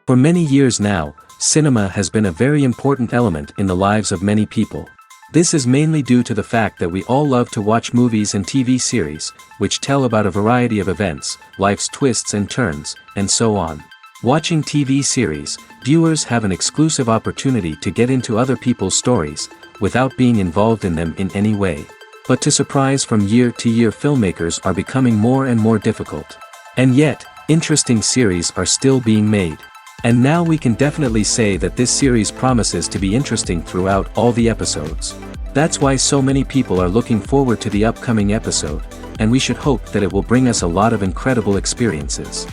For many years now, cinema has been a very important element in the lives of many people. This is mainly due to the fact that we all love to watch movies and TV series, which tell about a variety of events, life's twists and turns, and so on. Watching TV series, viewers have an exclusive opportunity to get into other people's stories, without being involved in them in any way. But to surprise from year to year, filmmakers are becoming more and more difficult. And yet, interesting series are still being made. And now we can definitely say that this series promises to be interesting throughout all the episodes. That's why so many people are looking forward to the upcoming episode, and we should hope that it will bring us a lot of incredible experiences.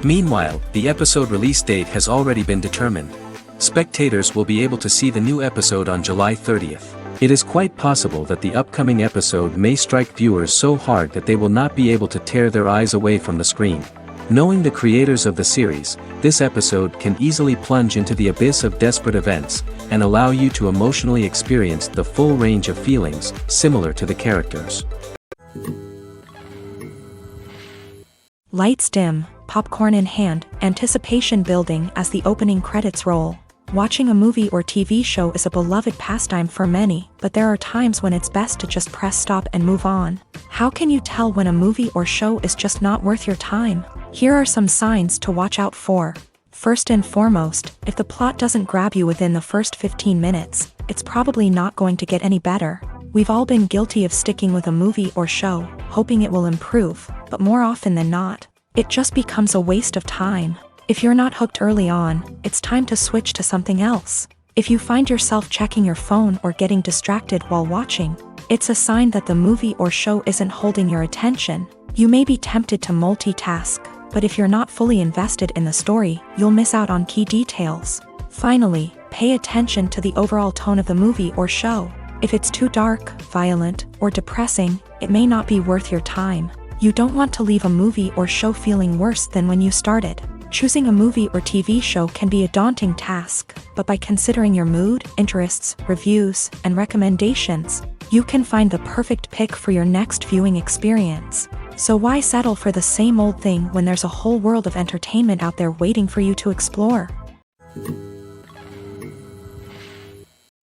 Meanwhile, the episode release date has already been determined. Spectators will be able to see the new episode on July 30th. It is quite possible that the upcoming episode may strike viewers so hard that they will not be able to tear their eyes away from the screen. Knowing the creators of the series, this episode can easily plunge into the abyss of desperate events, and allow you to emotionally experience the full range of feelings, similar to the characters. Lights dim, popcorn in hand, anticipation building as the opening credits roll. Watching a movie or TV show is a beloved pastime for many, but there are times when it's best to just press stop and move on. How can you tell when a movie or show is just not worth your time? Here are some signs to watch out for. First and foremost, if the plot doesn't grab you within the first 15 minutes, it's probably not going to get any better. We've all been guilty of sticking with a movie or show, hoping it will improve, but more often than not, it just becomes a waste of time. If you're not hooked early on, it's time to switch to something else. If you find yourself checking your phone or getting distracted while watching, it's a sign that the movie or show isn't holding your attention. You may be tempted to multitask, but if you're not fully invested in the story, you'll miss out on key details. Finally, pay attention to the overall tone of the movie or show. If it's too dark, violent, or depressing, it may not be worth your time. You don't want to leave a movie or show feeling worse than when you started. Choosing a movie or TV show can be a daunting task, but by considering your mood, interests, reviews, and recommendations, you can find the perfect pick for your next viewing experience. So why settle for the same old thing when there's a whole world of entertainment out there waiting for you to explore?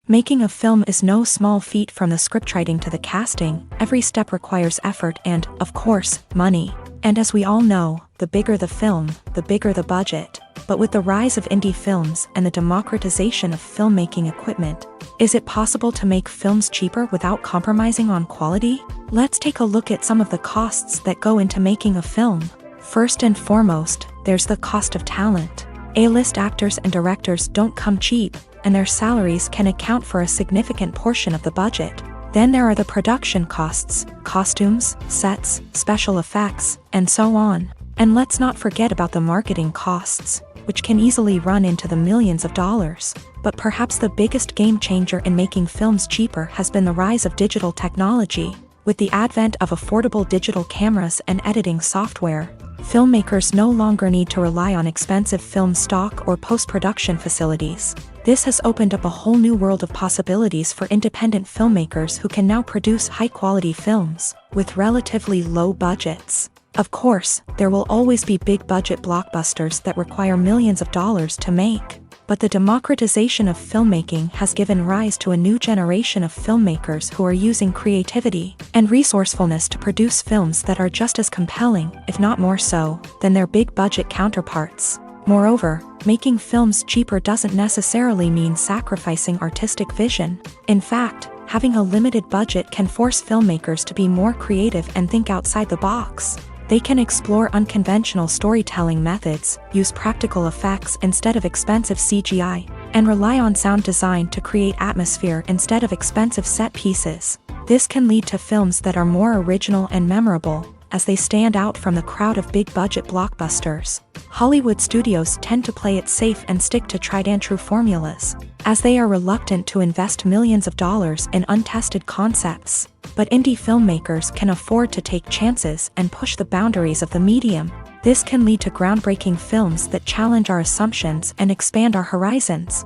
Making a film is no small feat. From the scriptwriting to the casting, every step requires effort and, of course, money. And as we all know, the bigger the film, the bigger the budget. But with the rise of indie films and the democratization of filmmaking equipment, is it possible to make films cheaper without compromising on quality? Let's take a look at some of the costs that go into making a film. First and foremost, there's the cost of talent. A-list actors and directors don't come cheap, and their salaries can account for a significant portion of the budget. Then there are the production costs, costumes, sets, special effects, and so on. And let's not forget about the marketing costs, which can easily run into the millions of dollars. But perhaps the biggest game changer in making films cheaper has been the rise of digital technology. With the advent of affordable digital cameras and editing software, filmmakers no longer need to rely on expensive film stock or post-production facilities. This has opened up a whole new world of possibilities for independent filmmakers who can now produce high-quality films with relatively low budgets. Of course, there will always be big-budget blockbusters that require millions of dollars to make. But the democratization of filmmaking has given rise to a new generation of filmmakers who are using creativity and resourcefulness to produce films that are just as compelling, if not more so, than their big-budget counterparts. Moreover, making films cheaper doesn't necessarily mean sacrificing artistic vision. In fact, having a limited budget can force filmmakers to be more creative and think outside the box. They can explore unconventional storytelling methods, use practical effects instead of expensive CGI, and rely on sound design to create atmosphere instead of expensive set pieces. This can lead to films that are more original and memorable, as they stand out from the crowd of big-budget blockbusters. Hollywood studios tend to play it safe and stick to tried-and-true formulas, as they are reluctant to invest millions of dollars in untested concepts. But indie filmmakers can afford to take chances and push the boundaries of the medium. This can lead to groundbreaking films that challenge our assumptions and expand our horizons.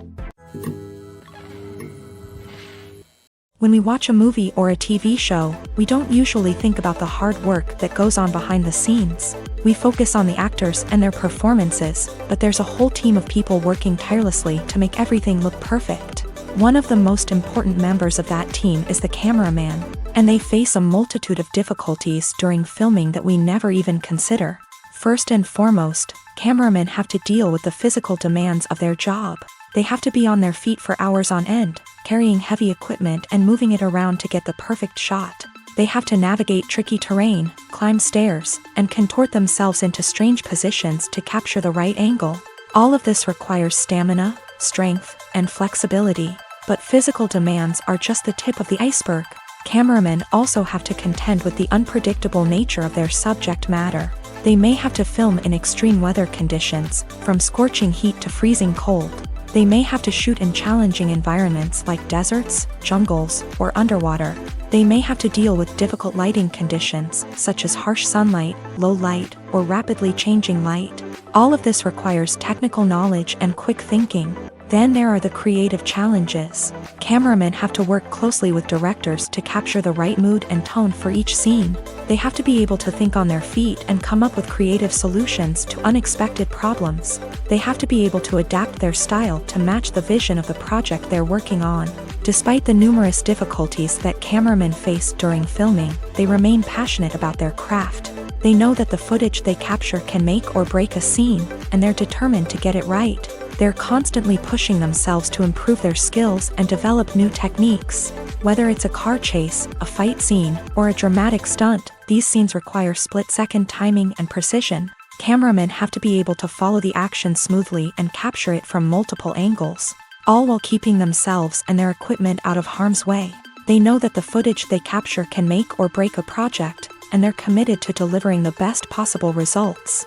When we watch a movie or a TV show, we don't usually think about the hard work that goes on behind the scenes. We focus on the actors and their performances, but there's a whole team of people working tirelessly to make everything look perfect. One of the most important members of that team is the cameraman, and they face a multitude of difficulties during filming that we never even consider. First and foremost, cameramen have to deal with the physical demands of their job. They have to be on their feet for hours on end, carrying heavy equipment and moving it around to get the perfect shot. They have to navigate tricky terrain, climb stairs, and contort themselves into strange positions to capture the right angle. All of this requires stamina, strength, and flexibility. But physical demands are just the tip of the iceberg. Cameramen also have to contend with the unpredictable nature of their subject matter. They may have to film in extreme weather conditions, from scorching heat to freezing cold. They may have to shoot in challenging environments like deserts, jungles, or underwater. They may have to deal with difficult lighting conditions, such as harsh sunlight, low light, or rapidly changing light. All of this requires technical knowledge and quick thinking. Then there are the creative challenges. Cameramen have to work closely with directors to capture the right mood and tone for each scene. They have to be able to think on their feet and come up with creative solutions to unexpected problems. They have to be able to adapt their style to match the vision of the project they're working on. Despite the numerous difficulties that cameramen face during filming, they remain passionate about their craft. They know that the footage they capture can make or break a scene, and they're determined to get it right. They're constantly pushing themselves to improve their skills and develop new techniques. Whether it's a car chase, a fight scene, or a dramatic stunt, these scenes require split-second timing and precision. Cameramen have to be able to follow the action smoothly and capture it from multiple angles, all while keeping themselves and their equipment out of harm's way. They know that the footage they capture can make or break a project, and they're committed to delivering the best possible results.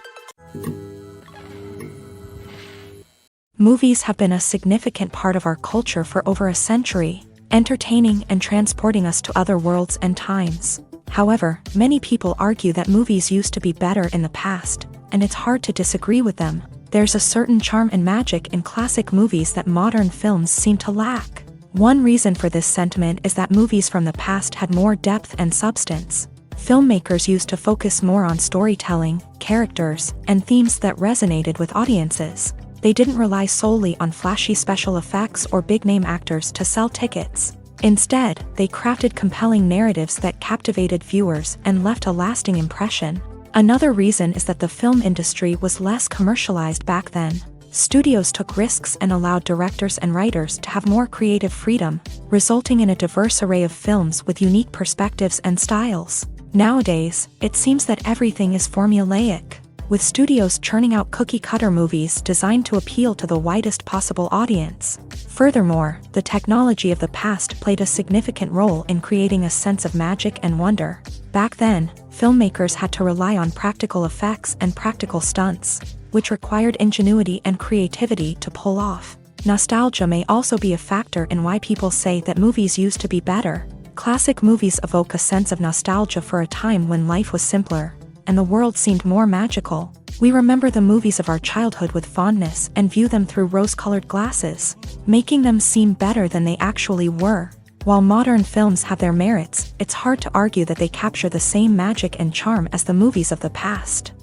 Movies have been a significant part of our culture for over a century, entertaining and transporting us to other worlds and times. However, many people argue that movies used to be better in the past, and it's hard to disagree with them. There's a certain charm and magic in classic movies that modern films seem to lack. One reason for this sentiment is that movies from the past had more depth and substance. Filmmakers used to focus more on storytelling, characters, and themes that resonated with audiences. They didn't rely solely on flashy special effects or big-name actors to sell tickets. Instead, they crafted compelling narratives that captivated viewers and left a lasting impression. Another reason is that the film industry was less commercialized back then. Studios took risks and allowed directors and writers to have more creative freedom, resulting in a diverse array of films with unique perspectives and styles. Nowadays, it seems that everything is formulaic, with studios churning out cookie-cutter movies designed to appeal to the widest possible audience. Furthermore, the technology of the past played a significant role in creating a sense of magic and wonder. Back then, filmmakers had to rely on practical effects and practical stunts, which required ingenuity and creativity to pull off. Nostalgia may also be a factor in why people say that movies used to be better. Classic movies evoke a sense of nostalgia for a time when life was simpler, and the world seemed more magical. We remember the movies of our childhood with fondness and view them through rose-colored glasses, making them seem better than they actually were. While modern films have their merits, it's hard to argue that they capture the same magic and charm as the movies of the past.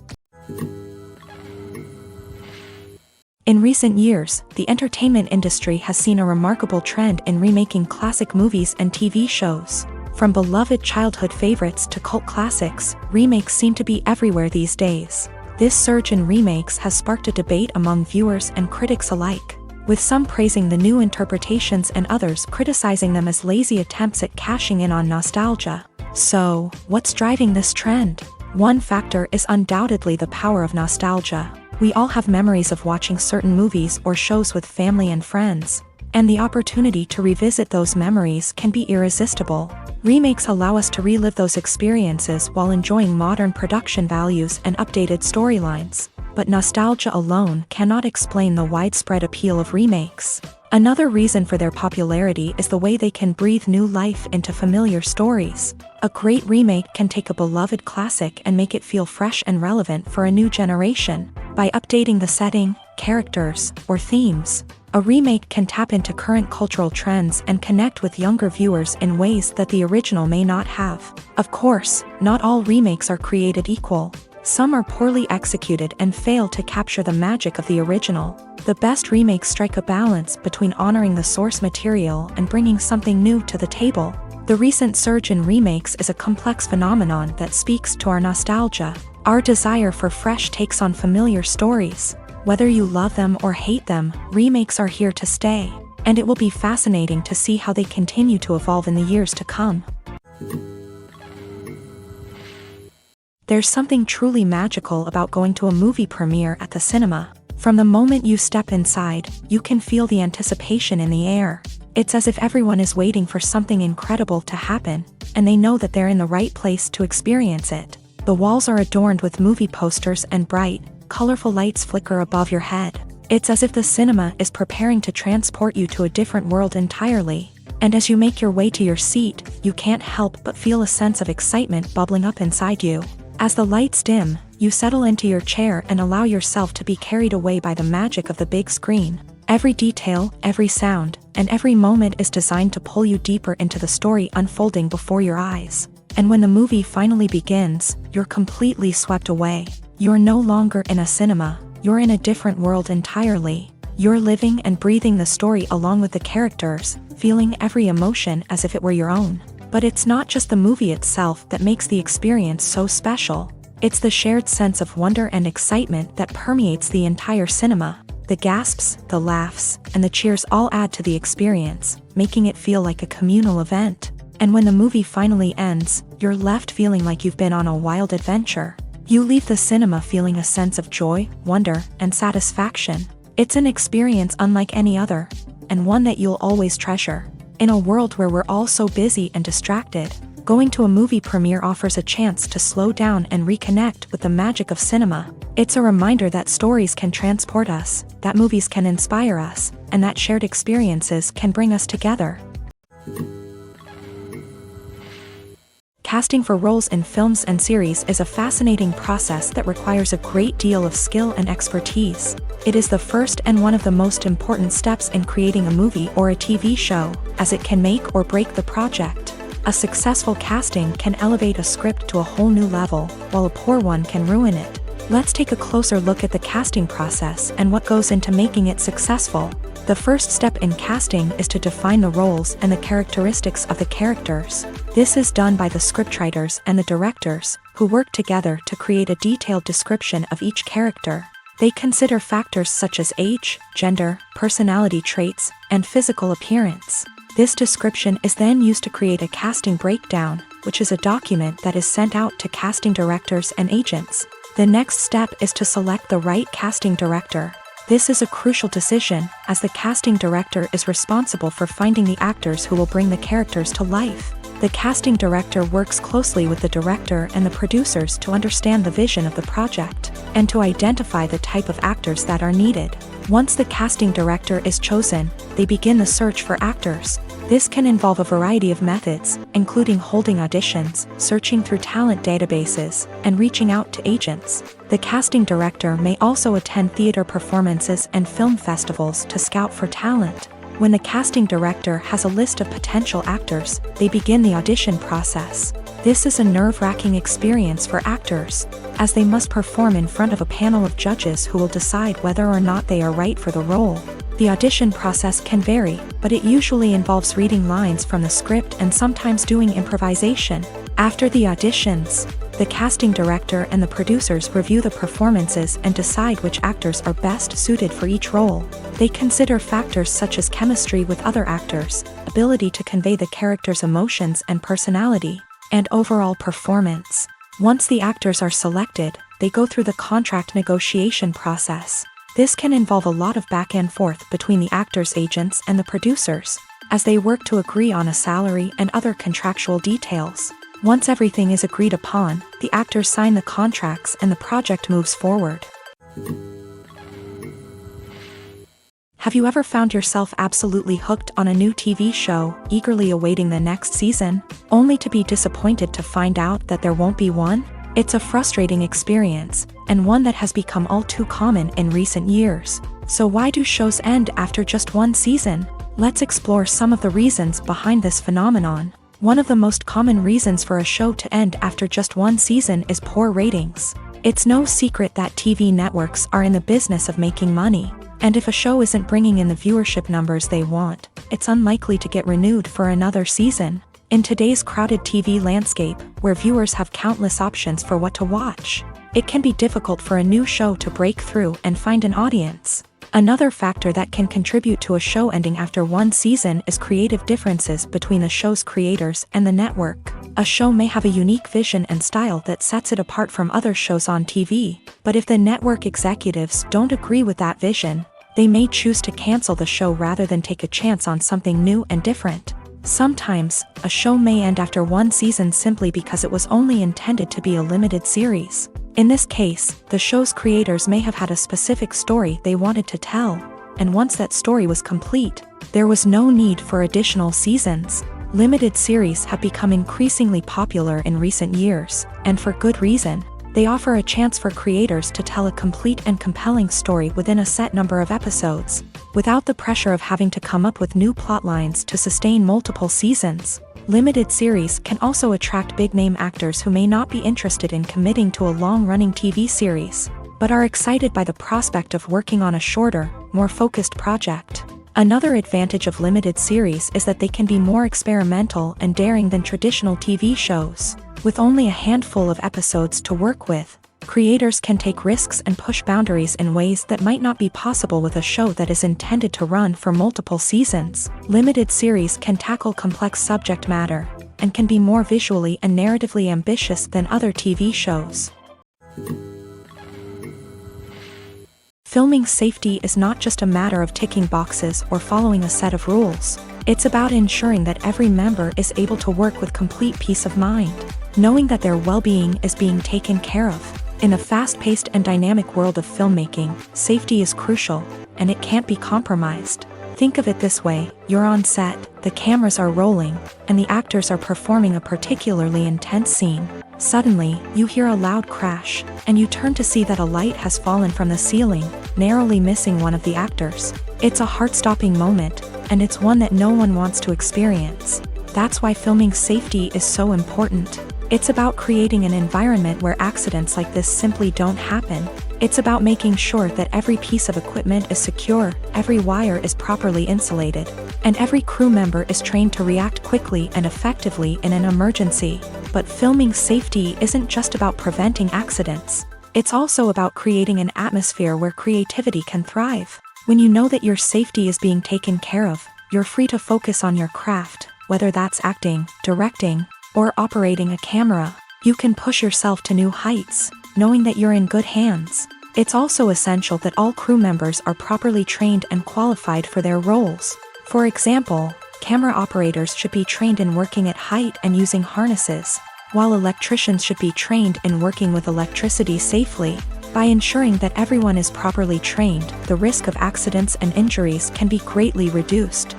In recent years, the entertainment industry has seen a remarkable trend in remaking classic movies and TV shows. From beloved childhood favorites to cult classics, remakes seem to be everywhere these days. This surge in remakes has sparked a debate among viewers and critics alike, with some praising the new interpretations and others criticizing them as lazy attempts at cashing in on nostalgia. So, what's driving this trend? One factor is undoubtedly the power of nostalgia. We all have memories of watching certain movies or shows with family and friends, and the opportunity to revisit those memories can be irresistible. Remakes allow us to relive those experiences while enjoying modern production values and updated storylines. But nostalgia alone cannot explain the widespread appeal of remakes. Another reason for their popularity is the way they can breathe new life into familiar stories. A great remake can take a beloved classic and make it feel fresh and relevant for a new generation. By updating the setting, characters, or themes. A remake can tap into current cultural trends and connect with younger viewers in ways that the original may not have. Of course, not all remakes are created equal. Some are poorly executed and fail to capture the magic of the original. The best remakes strike a balance between honoring the source material and bringing something new to the table. The recent surge in remakes is a complex phenomenon that speaks to our nostalgia, our desire for fresh takes on familiar stories. Whether you love them or hate them, remakes are here to stay, and it will be fascinating to see how they continue to evolve in the years to come. There's something truly magical about going to a movie premiere at the cinema. From the moment you step inside, you can feel the anticipation in the air. It's as if everyone is waiting for something incredible to happen, and they know that they're in the right place to experience it. The walls are adorned with movie posters and bright, colorful lights flicker above your head. It's as if the cinema is preparing to transport you to a different world entirely. And as you make your way to your seat, you can't help but feel a sense of excitement bubbling up inside you. As the lights dim, you settle into your chair and allow yourself to be carried away by the magic of the big screen. Every detail, every sound, and every moment is designed to pull you deeper into the story unfolding before your eyes. And when the movie finally begins, you're completely swept away. You're no longer in a cinema, you're in a different world entirely. You're living and breathing the story along with the characters, feeling every emotion as if it were your own. But it's not just the movie itself that makes the experience so special. It's the shared sense of wonder and excitement that permeates the entire cinema. The gasps, the laughs, and the cheers all add to the experience, making it feel like a communal event. And when the movie finally ends, you're left feeling like you've been on a wild adventure. You leave the cinema feeling a sense of joy, wonder, and satisfaction. It's an experience unlike any other, and one that you'll always treasure. In a world where we're all so busy and distracted, going to a movie premiere offers a chance to slow down and reconnect with the magic of cinema. It's a reminder that stories can transport us, that movies can inspire us, and that shared experiences can bring us together. Casting for roles in films and series is a fascinating process that requires a great deal of skill and expertise. It is the first and one of the most important steps in creating a movie or a TV show, as it can make or break the project. A successful casting can elevate a script to a whole new level, while a poor one can ruin it. Let's take a closer look at the casting process and what goes into making it successful. The first step in casting is to define the roles and the characteristics of the characters. This is done by the scriptwriters and the directors, who work together to create a detailed description of each character. They consider factors such as age, gender, personality traits, and physical appearance. This description is then used to create a casting breakdown, which is a document that is sent out to casting directors and agents. The next step is to select the right casting director. This is a crucial decision, as the casting director is responsible for finding the actors who will bring the characters to life. The casting director works closely with the director and the producers to understand the vision of the project, and to identify the type of actors that are needed. Once the casting director is chosen, they begin the search for actors. This can involve a variety of methods, including holding auditions, searching through talent databases, and reaching out to agents. The casting director may also attend theater performances and film festivals to scout for talent. When the casting director has a list of potential actors, they begin the audition process. This is a nerve-wracking experience for actors, as they must perform in front of a panel of judges who will decide whether or not they are right for the role. The audition process can vary, but it usually involves reading lines from the script and sometimes doing improvisation. After the auditions, the casting director and the producers review the performances and decide which actors are best suited for each role. They consider factors such as chemistry with other actors, ability to convey the character's emotions and personality, and overall performance. Once the actors are selected, they go through the contract negotiation process. This can involve a lot of back and forth between the actors' agents and the producers, as they work to agree on a salary and other contractual details. Once everything is agreed upon, the actors sign the contracts and the project moves forward. Have you ever found yourself absolutely hooked on a new TV show, eagerly awaiting the next season, only to be disappointed to find out that there won't be one? It's a frustrating experience, and one that has become all too common in recent years. So why do shows end after just one season? Let's explore some of the reasons behind this phenomenon. One of the most common reasons for a show to end after just one season is poor ratings. It's no secret that TV networks are in the business of making money, and if a show isn't bringing in the viewership numbers they want, it's unlikely to get renewed for another season. In today's crowded TV landscape, where viewers have countless options for what to watch, it can be difficult for a new show to break through and find an audience. Another factor that can contribute to a show ending after one season is creative differences between the show's creators and the network. A show may have a unique vision and style that sets it apart from other shows on TV, but if the network executives don't agree with that vision, they may choose to cancel the show rather than take a chance on something new and different. Sometimes, a show may end after one season simply because it was only intended to be a limited series. In this case, the show's creators may have had a specific story they wanted to tell, and once that story was complete, there was no need for additional seasons. Limited series have become increasingly popular in recent years, and for good reason. They offer a chance for creators to tell a complete and compelling story within a set number of episodes, without the pressure of having to come up with new plotlines to sustain multiple seasons. Limited series can also attract big-name actors who may not be interested in committing to a long-running TV series, but are excited by the prospect of working on a shorter, more focused project. Another advantage of limited series is that they can be more experimental and daring than traditional TV shows. With only a handful of episodes to work with, creators can take risks and push boundaries in ways that might not be possible with a show that is intended to run for multiple seasons. Limited series can tackle complex subject matter, and can be more visually and narratively ambitious than other TV shows. Filming safety is not just a matter of ticking boxes or following a set of rules. It's about ensuring that every member is able to work with complete peace of mind, knowing that their well-being is being taken care of. In a fast-paced and dynamic world of filmmaking, safety is crucial, and it can't be compromised. Think of it this way: you're on set, the cameras are rolling, and the actors are performing a particularly intense scene. Suddenly, you hear a loud crash, and you turn to see that a light has fallen from the ceiling, narrowly missing one of the actors. It's a heart-stopping moment, and it's one that no one wants to experience. That's why filming safety is so important. It's about creating an environment where accidents like this simply don't happen. It's about making sure that every piece of equipment is secure, every wire is properly insulated, and every crew member is trained to react quickly and effectively in an emergency. But filming safety isn't just about preventing accidents. It's also about creating an atmosphere where creativity can thrive. When you know that your safety is being taken care of, you're free to focus on your craft, whether that's acting, directing, or operating a camera. You can push yourself to new heights, knowing that you're in good hands. It's also essential that all crew members are properly trained and qualified for their roles. For example, camera operators should be trained in working at height and using harnesses, while electricians should be trained in working with electricity safely. By ensuring that everyone is properly trained, the risk of accidents and injuries can be greatly reduced.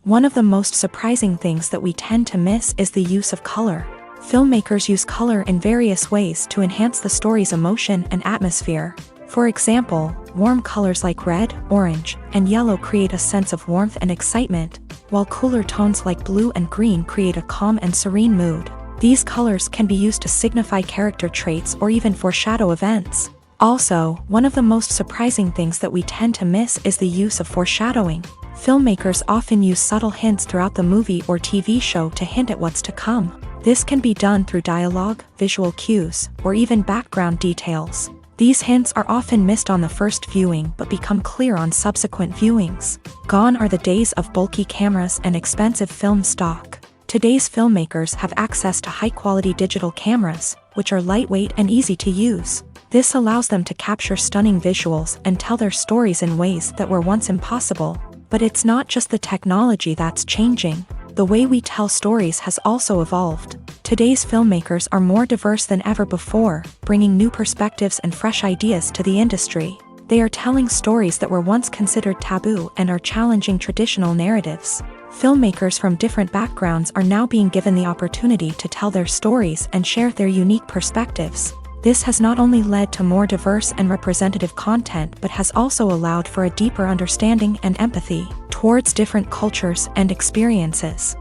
One of the most surprising things that we tend to miss is the use of color. Filmmakers use color in various ways to enhance the story's emotion and atmosphere. For example, warm colors like red, orange, and yellow create a sense of warmth and excitement, while cooler tones like blue and green create a calm and serene mood. These colors can be used to signify character traits or even foreshadow events. Also, one of the most surprising things that we tend to miss is the use of foreshadowing. Filmmakers often use subtle hints throughout the movie or TV show to hint at what's to come. This can be done through dialogue, visual cues, or even background details. These hints are often missed on the first viewing but become clear on subsequent viewings. Gone are the days of bulky cameras and expensive film stock. Today's filmmakers have access to high-quality digital cameras, which are lightweight and easy to use. This allows them to capture stunning visuals and tell their stories in ways that were once impossible. But it's not just the technology that's changing. The way we tell stories has also evolved. Today's filmmakers are more diverse than ever before, bringing new perspectives and fresh ideas to the industry. They are telling stories that were once considered taboo and are challenging traditional narratives. Filmmakers from different backgrounds are now being given the opportunity to tell their stories and share their unique perspectives. This has not only led to more diverse and representative content but has also allowed for a deeper understanding and empathy towards different cultures and experiences.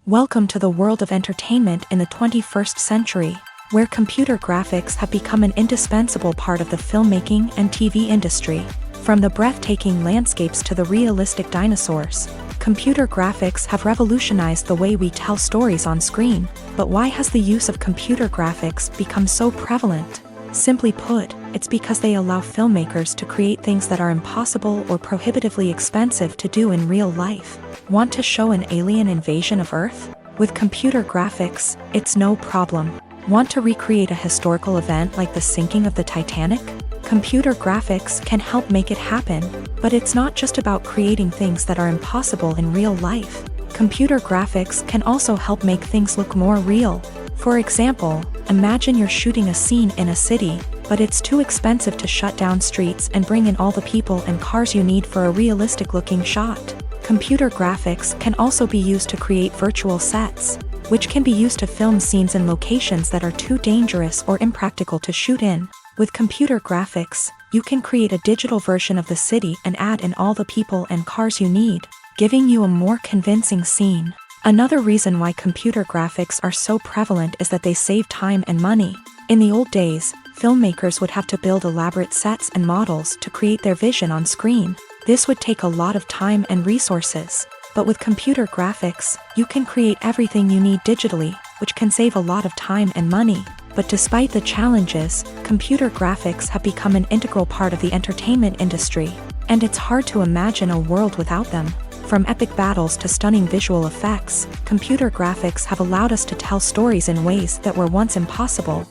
Welcome to the world of entertainment in the 21st century, where computer graphics have become an indispensable part of the filmmaking and TV industry. From the breathtaking landscapes to the realistic dinosaurs, computer graphics have revolutionized the way we tell stories on screen. But why has the use of computer graphics become so prevalent? Simply put, it's because they allow filmmakers to create things that are impossible or prohibitively expensive to do in real life. Want to show an alien invasion of Earth? With computer graphics, it's no problem. Want to recreate a historical event like the sinking of the Titanic? Computer graphics can help make it happen, but it's not just about creating things that are impossible in real life. Computer graphics can also help make things look more real. For example, imagine you're shooting a scene in a city, but it's too expensive to shut down streets and bring in all the people and cars you need for a realistic-looking shot. Computer graphics can also be used to create virtual sets, which can be used to film scenes in locations that are too dangerous or impractical to shoot in. With computer graphics, you can create a digital version of the city and add in all the people and cars you need, giving you a more convincing scene. Another reason why computer graphics are so prevalent is that they save time and money. In the old days, filmmakers would have to build elaborate sets and models to create their vision on screen. This would take a lot of time and resources. But with computer graphics, you can create everything you need digitally, which can save a lot of time and money. But despite the challenges, computer graphics have become an integral part of the entertainment industry, and it's hard to imagine a world without them. From epic battles to stunning visual effects, computer graphics have allowed us to tell stories in ways that were once impossible.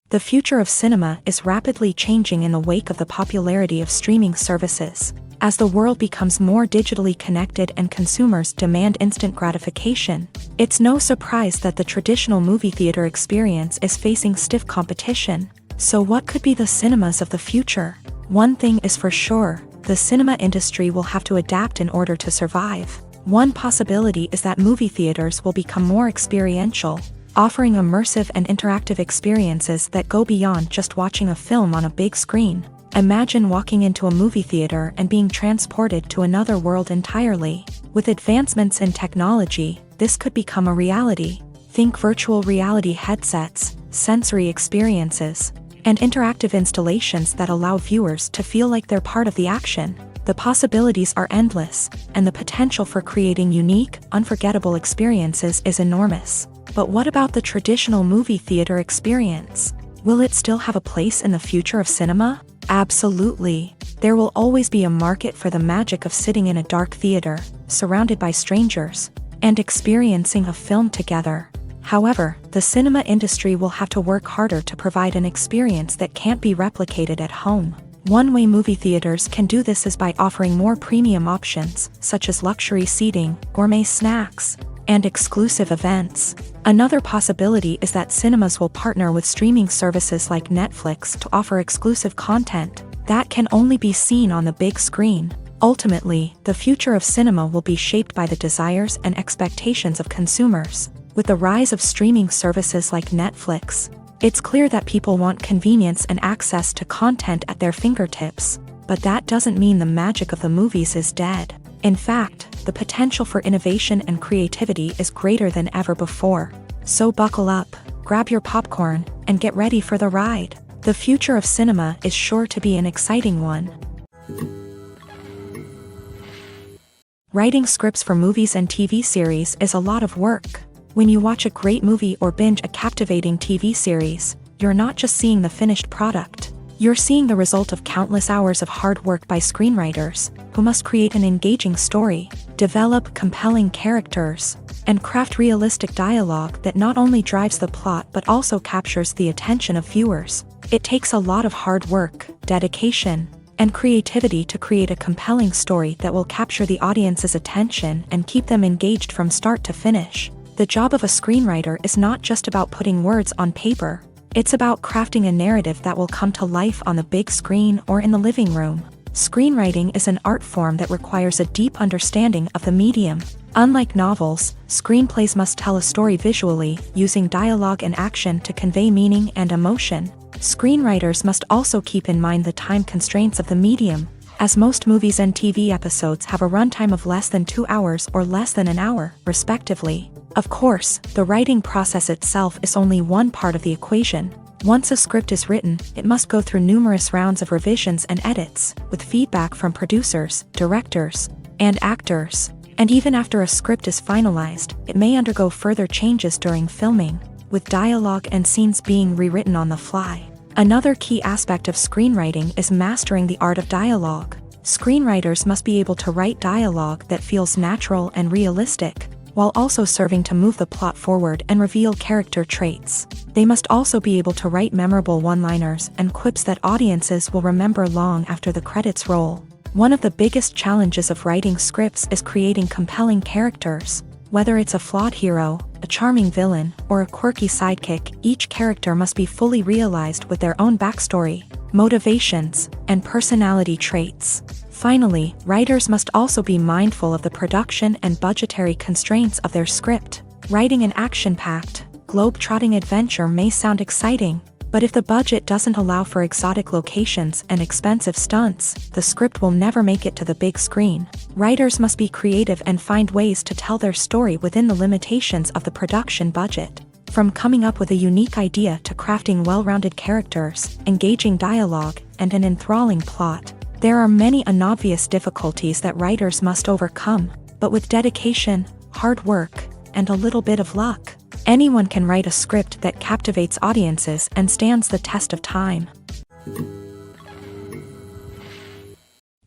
The future of cinema is rapidly changing in the wake of the popularity of streaming services. As the world becomes more digitally connected and consumers demand instant gratification, it's no surprise that the traditional movie theater experience is facing stiff competition. So what could be the cinemas of the future? One thing is for sure, the cinema industry will have to adapt in order to survive. One possibility is that movie theaters will become more experiential, offering immersive and interactive experiences that go beyond just watching a film on a big screen. Imagine walking into a movie theater and being transported to another world entirely. With advancements in technology, this could become a reality. Think virtual reality headsets, sensory experiences, and interactive installations that allow viewers to feel like they're part of the action. The possibilities are endless, and the potential for creating unique, unforgettable experiences is enormous. But what about the traditional movie theater experience? Will it still have a place in the future of cinema? Absolutely. There will always be a market for the magic of sitting in a dark theater, surrounded by strangers, and experiencing a film together. However, the cinema industry will have to work harder to provide an experience that can't be replicated at home. One way movie theaters can do this is by offering more premium options, such as luxury seating, gourmet snacks, and exclusive events. Another possibility is that cinemas will partner with streaming services like Netflix to offer exclusive content that can only be seen on the big screen. Ultimately, the future of cinema will be shaped by the desires and expectations of consumers. With the rise of streaming services like Netflix, it's clear that people want convenience and access to content at their fingertips. But that doesn't mean the magic of the movies is dead. In fact, the potential for innovation and creativity is greater than ever before. So buckle up, grab your popcorn, and get ready for the ride. The future of cinema is sure to be an exciting one. Writing scripts for movies and TV series is a lot of work. When you watch a great movie or binge a captivating TV series, you're not just seeing the finished product. You're seeing the result of countless hours of hard work by screenwriters, who must create an engaging story, develop compelling characters, and craft realistic dialogue that not only drives the plot but also captures the attention of viewers. It takes a lot of hard work, dedication, and creativity to create a compelling story that will capture the audience's attention and keep them engaged from start to finish. The job of a screenwriter is not just about putting words on paper. It's about crafting a narrative that will come to life on the big screen or in the living room. Screenwriting is an art form that requires a deep understanding of the medium. Unlike novels, screenplays must tell a story visually, using dialogue and action to convey meaning and emotion. Screenwriters must also keep in mind the time constraints of the medium, as most movies and TV episodes have a runtime of less than 2 hours or less than an hour, respectively. Of course, the writing process itself is only one part of the equation. Once a script is written, it must go through numerous rounds of revisions and edits, with feedback from producers, directors, and actors. And even after a script is finalized, it may undergo further changes during filming, with dialogue and scenes being rewritten on the fly. Another key aspect of screenwriting is mastering the art of dialogue. Screenwriters must be able to write dialogue that feels natural and realistic, while also serving to move the plot forward and reveal character traits. They must also be able to write memorable one-liners and quips that audiences will remember long after the credits roll. One of the biggest challenges of writing scripts is creating compelling characters. Whether it's a flawed hero, a charming villain, or a quirky sidekick, each character must be fully realized with their own backstory, motivations, and personality traits. Finally, writers must also be mindful of the production and budgetary constraints of their script. Writing an action-packed, globe-trotting adventure may sound exciting, but if the budget doesn't allow for exotic locations and expensive stunts, the script will never make it to the big screen. Writers must be creative and find ways to tell their story within the limitations of the production budget. From coming up with a unique idea to crafting well-rounded characters, engaging dialogue, and an enthralling plot, there are many unobvious difficulties that writers must overcome, but with dedication, hard work, and a little bit of luck, anyone can write a script that captivates audiences and stands the test of time.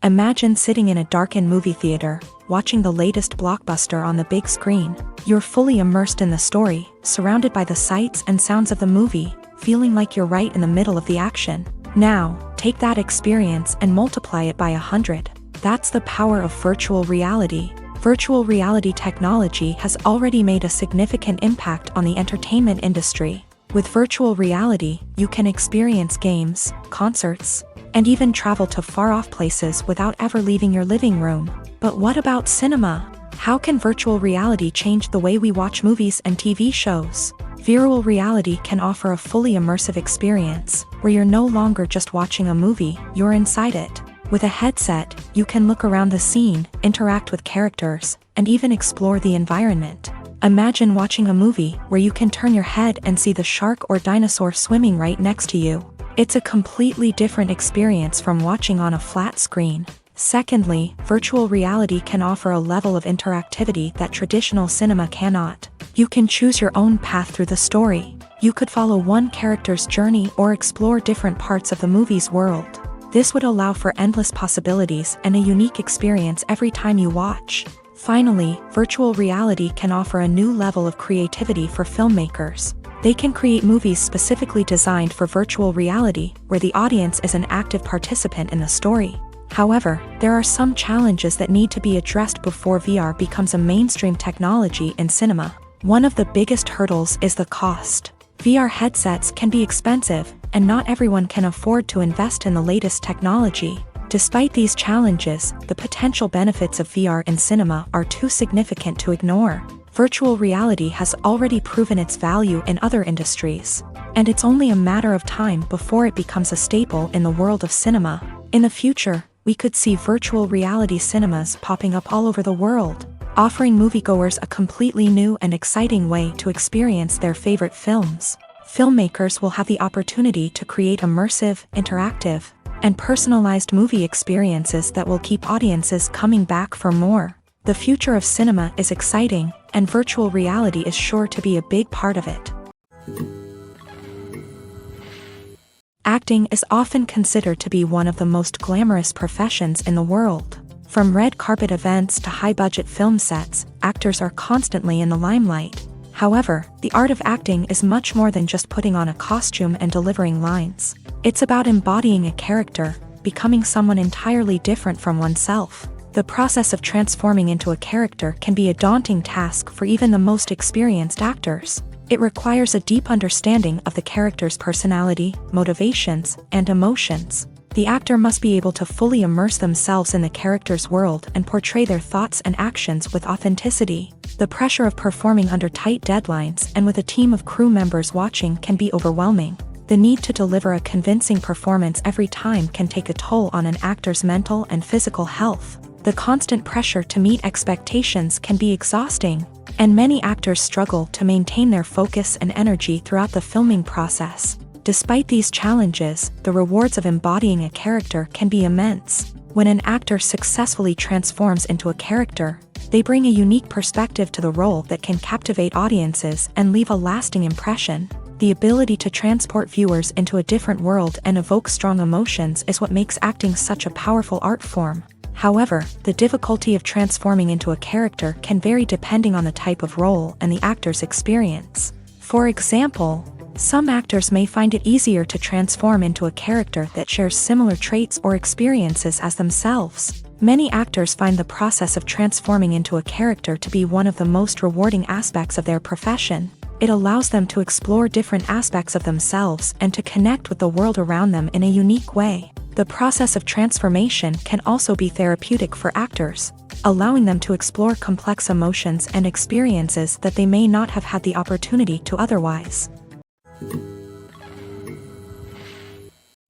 Imagine sitting in a darkened movie theater, watching the latest blockbuster on the big screen. You're fully immersed in the story, surrounded by the sights and sounds of the movie, feeling like you're right in the middle of the action. Now, take that experience and multiply it by 100. That's the power of virtual reality. Virtual reality technology has already made a significant impact on the entertainment industry. With virtual reality, you can experience games, concerts, and even travel to far-off places without ever leaving your living room. But what about cinema? How can virtual reality change the way we watch movies and TV shows? Virtual reality can offer a fully immersive experience, where you're no longer just watching a movie, you're inside it. With a headset, you can look around the scene, interact with characters, and even explore the environment. Imagine watching a movie where you can turn your head and see the shark or dinosaur swimming right next to you. It's a completely different experience from watching on a flat screen. Secondly, virtual reality can offer a level of interactivity that traditional cinema cannot. You can choose your own path through the story. You could follow one character's journey or explore different parts of the movie's world. This would allow for endless possibilities and a unique experience every time you watch. Finally, virtual reality can offer a new level of creativity for filmmakers. They can create movies specifically designed for virtual reality, where the audience is an active participant in the story. However, there are some challenges that need to be addressed before VR becomes a mainstream technology in cinema. One of the biggest hurdles is the cost. VR headsets can be expensive, and not everyone can afford to invest in the latest technology. Despite these challenges, the potential benefits of VR in cinema are too significant to ignore. Virtual reality has already proven its value in other industries, and it's only a matter of time before it becomes a staple in the world of cinema. In the future, we could see virtual reality cinemas popping up all over the world, offering moviegoers a completely new and exciting way to experience their favorite films. Filmmakers will have the opportunity to create immersive, interactive, and personalized movie experiences that will keep audiences coming back for more. The future of cinema is exciting, and virtual reality is sure to be a big part of it. Acting is often considered to be one of the most glamorous professions in the world. From red carpet events to high-budget film sets, actors are constantly in the limelight. However, the art of acting is much more than just putting on a costume and delivering lines. It's about embodying a character, becoming someone entirely different from oneself. The process of transforming into a character can be a daunting task for even the most experienced actors. It requires a deep understanding of the character's personality, motivations, and emotions. The actor must be able to fully immerse themselves in the character's world and portray their thoughts and actions with authenticity. The pressure of performing under tight deadlines and with a team of crew members watching can be overwhelming. The need to deliver a convincing performance every time can take a toll on an actor's mental and physical health. The constant pressure to meet expectations can be exhausting, and many actors struggle to maintain their focus and energy throughout the filming process. Despite these challenges, the rewards of embodying a character can be immense. When an actor successfully transforms into a character, they bring a unique perspective to the role that can captivate audiences and leave a lasting impression. The ability to transport viewers into a different world and evoke strong emotions is what makes acting such a powerful art form. However, the difficulty of transforming into a character can vary depending on the type of role and the actor's experience. For example, some actors may find it easier to transform into a character that shares similar traits or experiences as themselves. Many actors find the process of transforming into a character to be one of the most rewarding aspects of their profession. It allows them to explore different aspects of themselves and to connect with the world around them in a unique way. The process of transformation can also be therapeutic for actors, allowing them to explore complex emotions and experiences that they may not have had the opportunity to otherwise.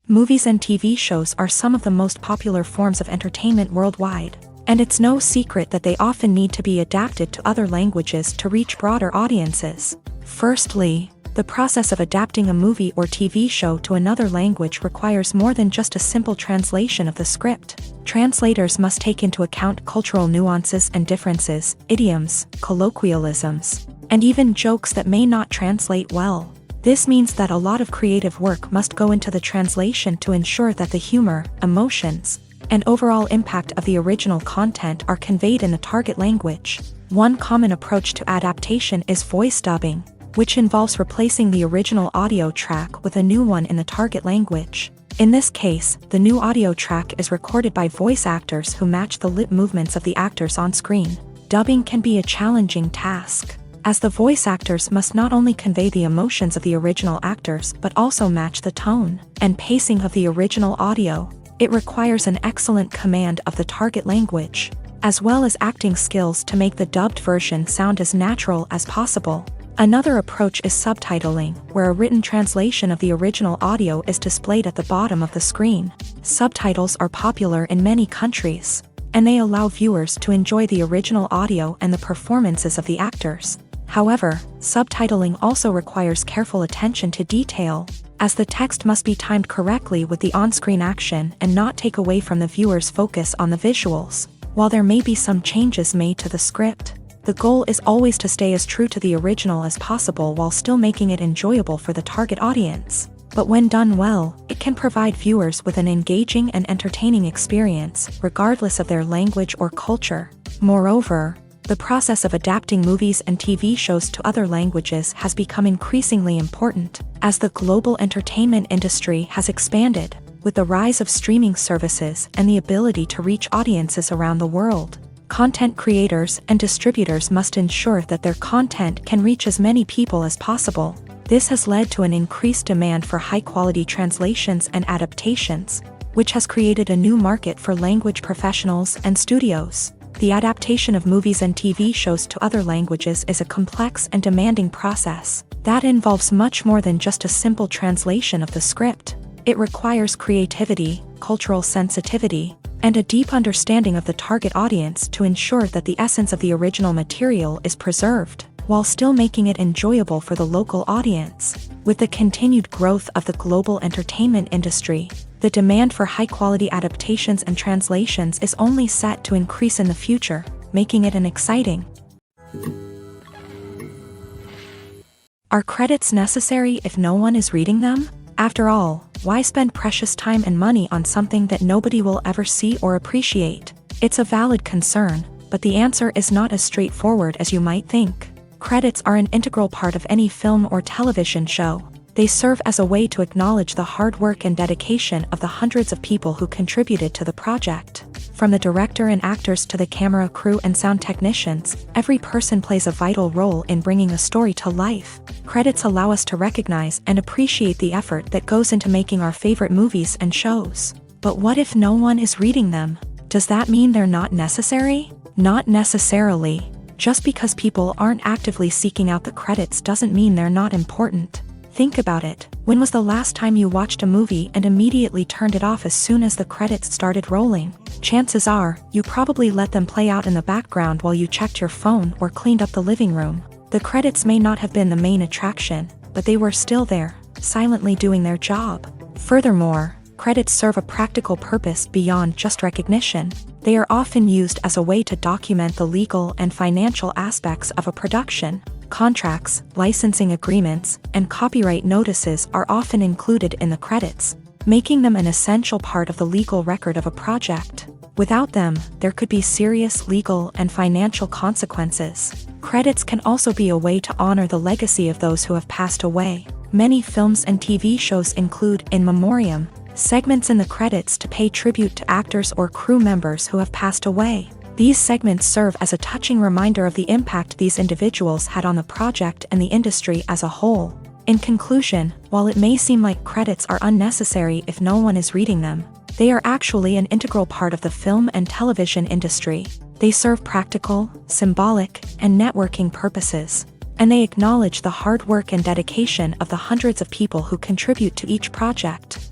Movies and TV shows are some of the most popular forms of entertainment worldwide, and it's no secret that they often need to be adapted to other languages to reach broader audiences. Firstly, the process of adapting a movie or TV show to another language requires more than just a simple translation of the script. Translators must take into account cultural nuances and differences, idioms, colloquialisms, and even jokes that may not translate well. This means that a lot of creative work must go into the translation to ensure that the humor, emotions, and overall impact of the original content are conveyed in the target language. One common approach to adaptation is voice dubbing, which involves replacing the original audio track with a new one in the target language. In this case, the new audio track is recorded by voice actors who match the lip movements of the actors on screen. Dubbing can be a challenging task, as the voice actors must not only convey the emotions of the original actors but also match the tone and pacing of the original audio. It requires an excellent command of the target language, as well as acting skills to make the dubbed version sound as natural as possible. Another approach is subtitling, where a written translation of the original audio is displayed at the bottom of the screen. Subtitles are popular in many countries, and they allow viewers to enjoy the original audio and the performances of the actors. However, subtitling also requires careful attention to detail, as the text must be timed correctly with the on-screen action and not take away from the viewer's focus on the visuals. While there may be some changes made to the script, the goal is always to stay as true to the original as possible while still making it enjoyable for the target audience. But when done well, it can provide viewers with an engaging and entertaining experience, regardless of their language or culture. Moreover, the process of adapting movies and TV shows to other languages has become increasingly important, as the global entertainment industry has expanded, with the rise of streaming services and the ability to reach audiences around the world. Content creators and distributors must ensure that their content can reach as many people as possible. This has led to an increased demand for high-quality translations and adaptations, which has created a new market for language professionals and studios. The adaptation of movies and TV shows to other languages is a complex and demanding process that involves much more than just a simple translation of the script. It requires creativity, cultural sensitivity, and a deep understanding of the target audience to ensure that the essence of the original material is preserved, while still making it enjoyable for the local audience. With the continued growth of the global entertainment industry, the demand for high-quality adaptations and translations is only set to increase in the future, making it an exciting. Are credits necessary if no one is reading them? After all, why spend precious time and money on something that nobody will ever see or appreciate? It's a valid concern, but the answer is not as straightforward as you might think. Credits are an integral part of any film or television show. They serve as a way to acknowledge the hard work and dedication of the hundreds of people who contributed to the project. From the director and actors to the camera crew and sound technicians, every person plays a vital role in bringing a story to life. Credits allow us to recognize and appreciate the effort that goes into making our favorite movies and shows. But what if no one is reading them? Does that mean they're not necessary? Not necessarily. Just because people aren't actively seeking out the credits doesn't mean they're not important. Think about it. When was the last time you watched a movie and immediately turned it off as soon as the credits started rolling? Chances are, you probably let them play out in the background while you checked your phone or cleaned up the living room. The credits may not have been the main attraction, but they were still there, silently doing their job. Furthermore, credits serve a practical purpose beyond just recognition. They are often used as a way to document the legal and financial aspects of a production. Contracts, licensing agreements, and copyright notices are often included in the credits, making them an essential part of the legal record of a project. Without them, there could be serious legal and financial consequences. Credits can also be a way to honor the legacy of those who have passed away. Many films and TV shows include in memoriam segments in the credits to pay tribute to actors or crew members who have passed away. These segments serve as a touching reminder of the impact these individuals had on the project and the industry as a whole. In conclusion, while it may seem like credits are unnecessary if no one is reading them, they are actually an integral part of the film and television industry. They serve practical, symbolic, and networking purposes, and they acknowledge the hard work and dedication of the hundreds of people who contribute to each project.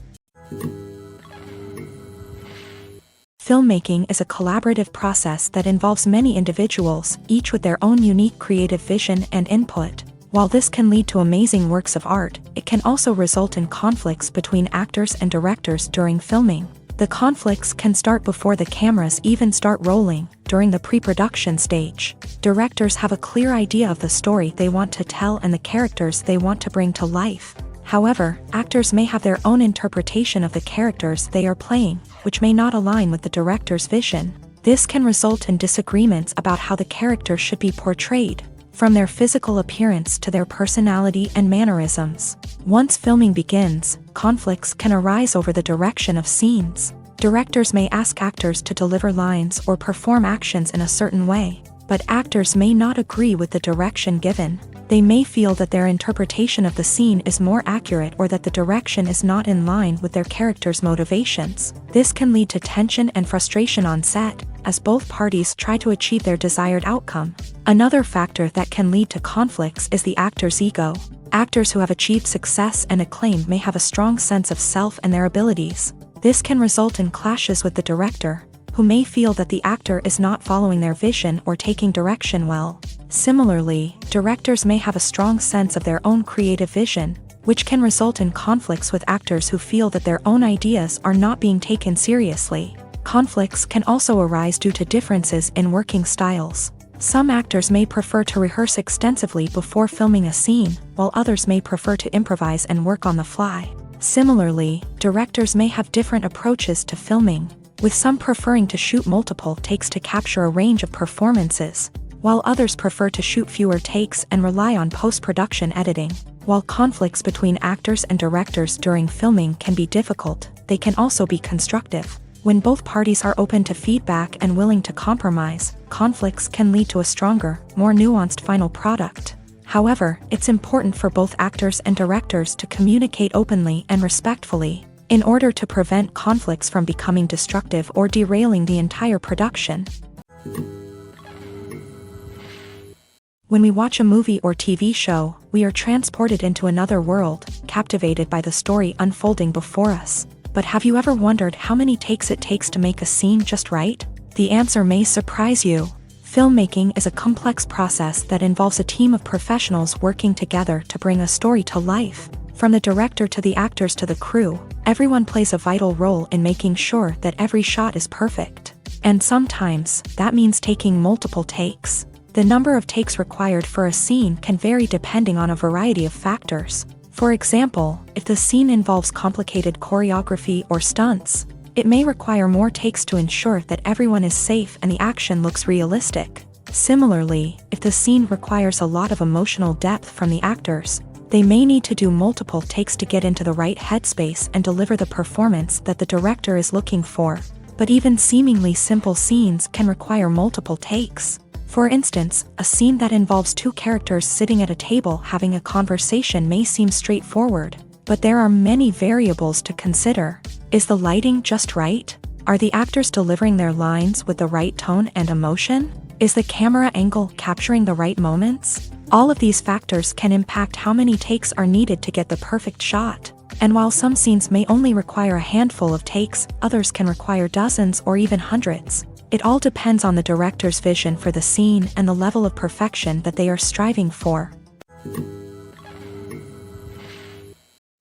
Filmmaking is a collaborative process that involves many individuals, each with their own unique creative vision and input. While this can lead to amazing works of art, it can also result in conflicts between actors and directors during filming. The conflicts can start before the cameras even start rolling, during the pre-production stage. Directors have a clear idea of the story they want to tell and the characters they want to bring to life. However, actors may have their own interpretation of the characters they are playing, which may not align with the director's vision. This can result in disagreements about how the characters should be portrayed, from their physical appearance to their personality and mannerisms. Once filming begins, conflicts can arise over the direction of scenes. Directors may ask actors to deliver lines or perform actions in a certain way, but actors may not agree with the direction given. They may feel that their interpretation of the scene is more accurate or that the direction is not in line with their character's motivations. This can lead to tension and frustration on set, as both parties try to achieve their desired outcome. Another factor that can lead to conflicts is the actor's ego. Actors who have achieved success and acclaim may have a strong sense of self and their abilities. This can result in clashes with the director, who may feel that the actor is not following their vision or taking direction well. Similarly, directors may have a strong sense of their own creative vision, which can result in conflicts with actors who feel that their own ideas are not being taken seriously. Conflicts can also arise due to differences in working styles. Some actors may prefer to rehearse extensively before filming a scene, while others may prefer to improvise and work on the fly. Similarly, directors may have different approaches to filming, with some preferring to shoot multiple takes to capture a range of performances, while others prefer to shoot fewer takes and rely on post-production editing. While conflicts between actors and directors during filming can be difficult, they can also be constructive. When both parties are open to feedback and willing to compromise, conflicts can lead to a stronger, more nuanced final product. However, it's important for both actors and directors to communicate openly and respectfully, in order to prevent conflicts from becoming destructive or derailing the entire production. When we watch a movie or TV show, we are transported into another world, captivated by the story unfolding before us. But have you ever wondered how many takes it takes to make a scene just right? The answer may surprise you. Filmmaking is a complex process that involves a team of professionals working together to bring a story to life. From the director to the actors to the crew, everyone plays a vital role in making sure that every shot is perfect. And sometimes, that means taking multiple takes. The number of takes required for a scene can vary depending on a variety of factors. For example, if the scene involves complicated choreography or stunts, it may require more takes to ensure that everyone is safe and the action looks realistic. Similarly, if the scene requires a lot of emotional depth from the actors, they may need to do multiple takes to get into the right headspace and deliver the performance that the director is looking for. But even seemingly simple scenes can require multiple takes. For instance, a scene that involves two characters sitting at a table having a conversation may seem straightforward, but there are many variables to consider. Is the lighting just right? Are the actors delivering their lines with the right tone and emotion? Is the camera angle capturing the right moments? All of these factors can impact how many takes are needed to get the perfect shot. And while some scenes may only require a handful of takes, others can require dozens or even hundreds. It all depends on the director's vision for the scene and the level of perfection that they are striving for.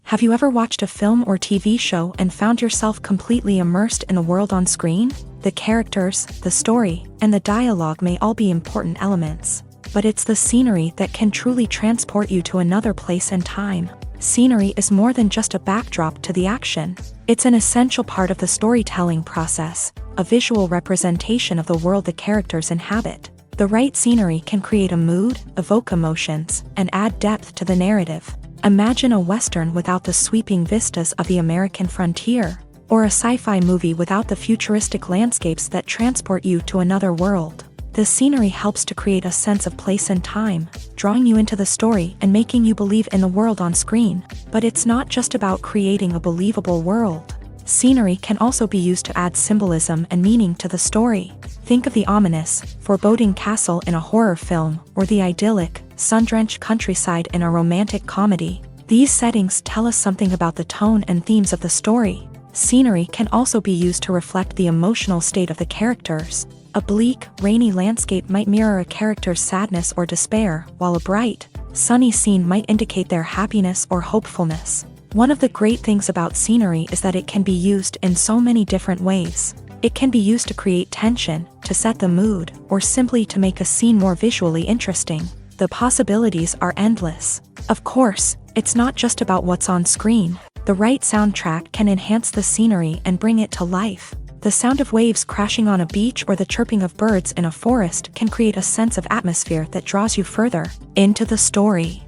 Have you ever watched a film or TV show and found yourself completely immersed in the world on screen? The characters, the story, and the dialogue may all be important elements, but it's the scenery that can truly transport you to another place and time. Scenery is more than just a backdrop to the action. It's an essential part of the storytelling process, a visual representation of the world the characters inhabit. The right scenery can create a mood, evoke emotions, and add depth to the narrative. Imagine a Western without the sweeping vistas of the American frontier, or a sci-fi movie without the futuristic landscapes that transport you to another world. The scenery helps to create a sense of place and time, drawing you into the story and making you believe in the world on screen. But it's not just about creating a believable world. Scenery can also be used to add symbolism and meaning to the story. Think of the ominous, foreboding castle in a horror film, or the idyllic, sun-drenched countryside in a romantic comedy. These settings tell us something about the tone and themes of the story. Scenery can also be used to reflect the emotional state of the characters. A bleak, rainy landscape might mirror a character's sadness or despair, while a bright, sunny scene might indicate their happiness or hopefulness. One of the great things about scenery is that it can be used in so many different ways. It can be used to create tension, to set the mood, or simply to make a scene more visually interesting. The possibilities are endless. Of course, it's not just about what's on screen. The right soundtrack can enhance the scenery and bring it to life. The sound of waves crashing on a beach or the chirping of birds in a forest can create a sense of atmosphere that draws you further into the story.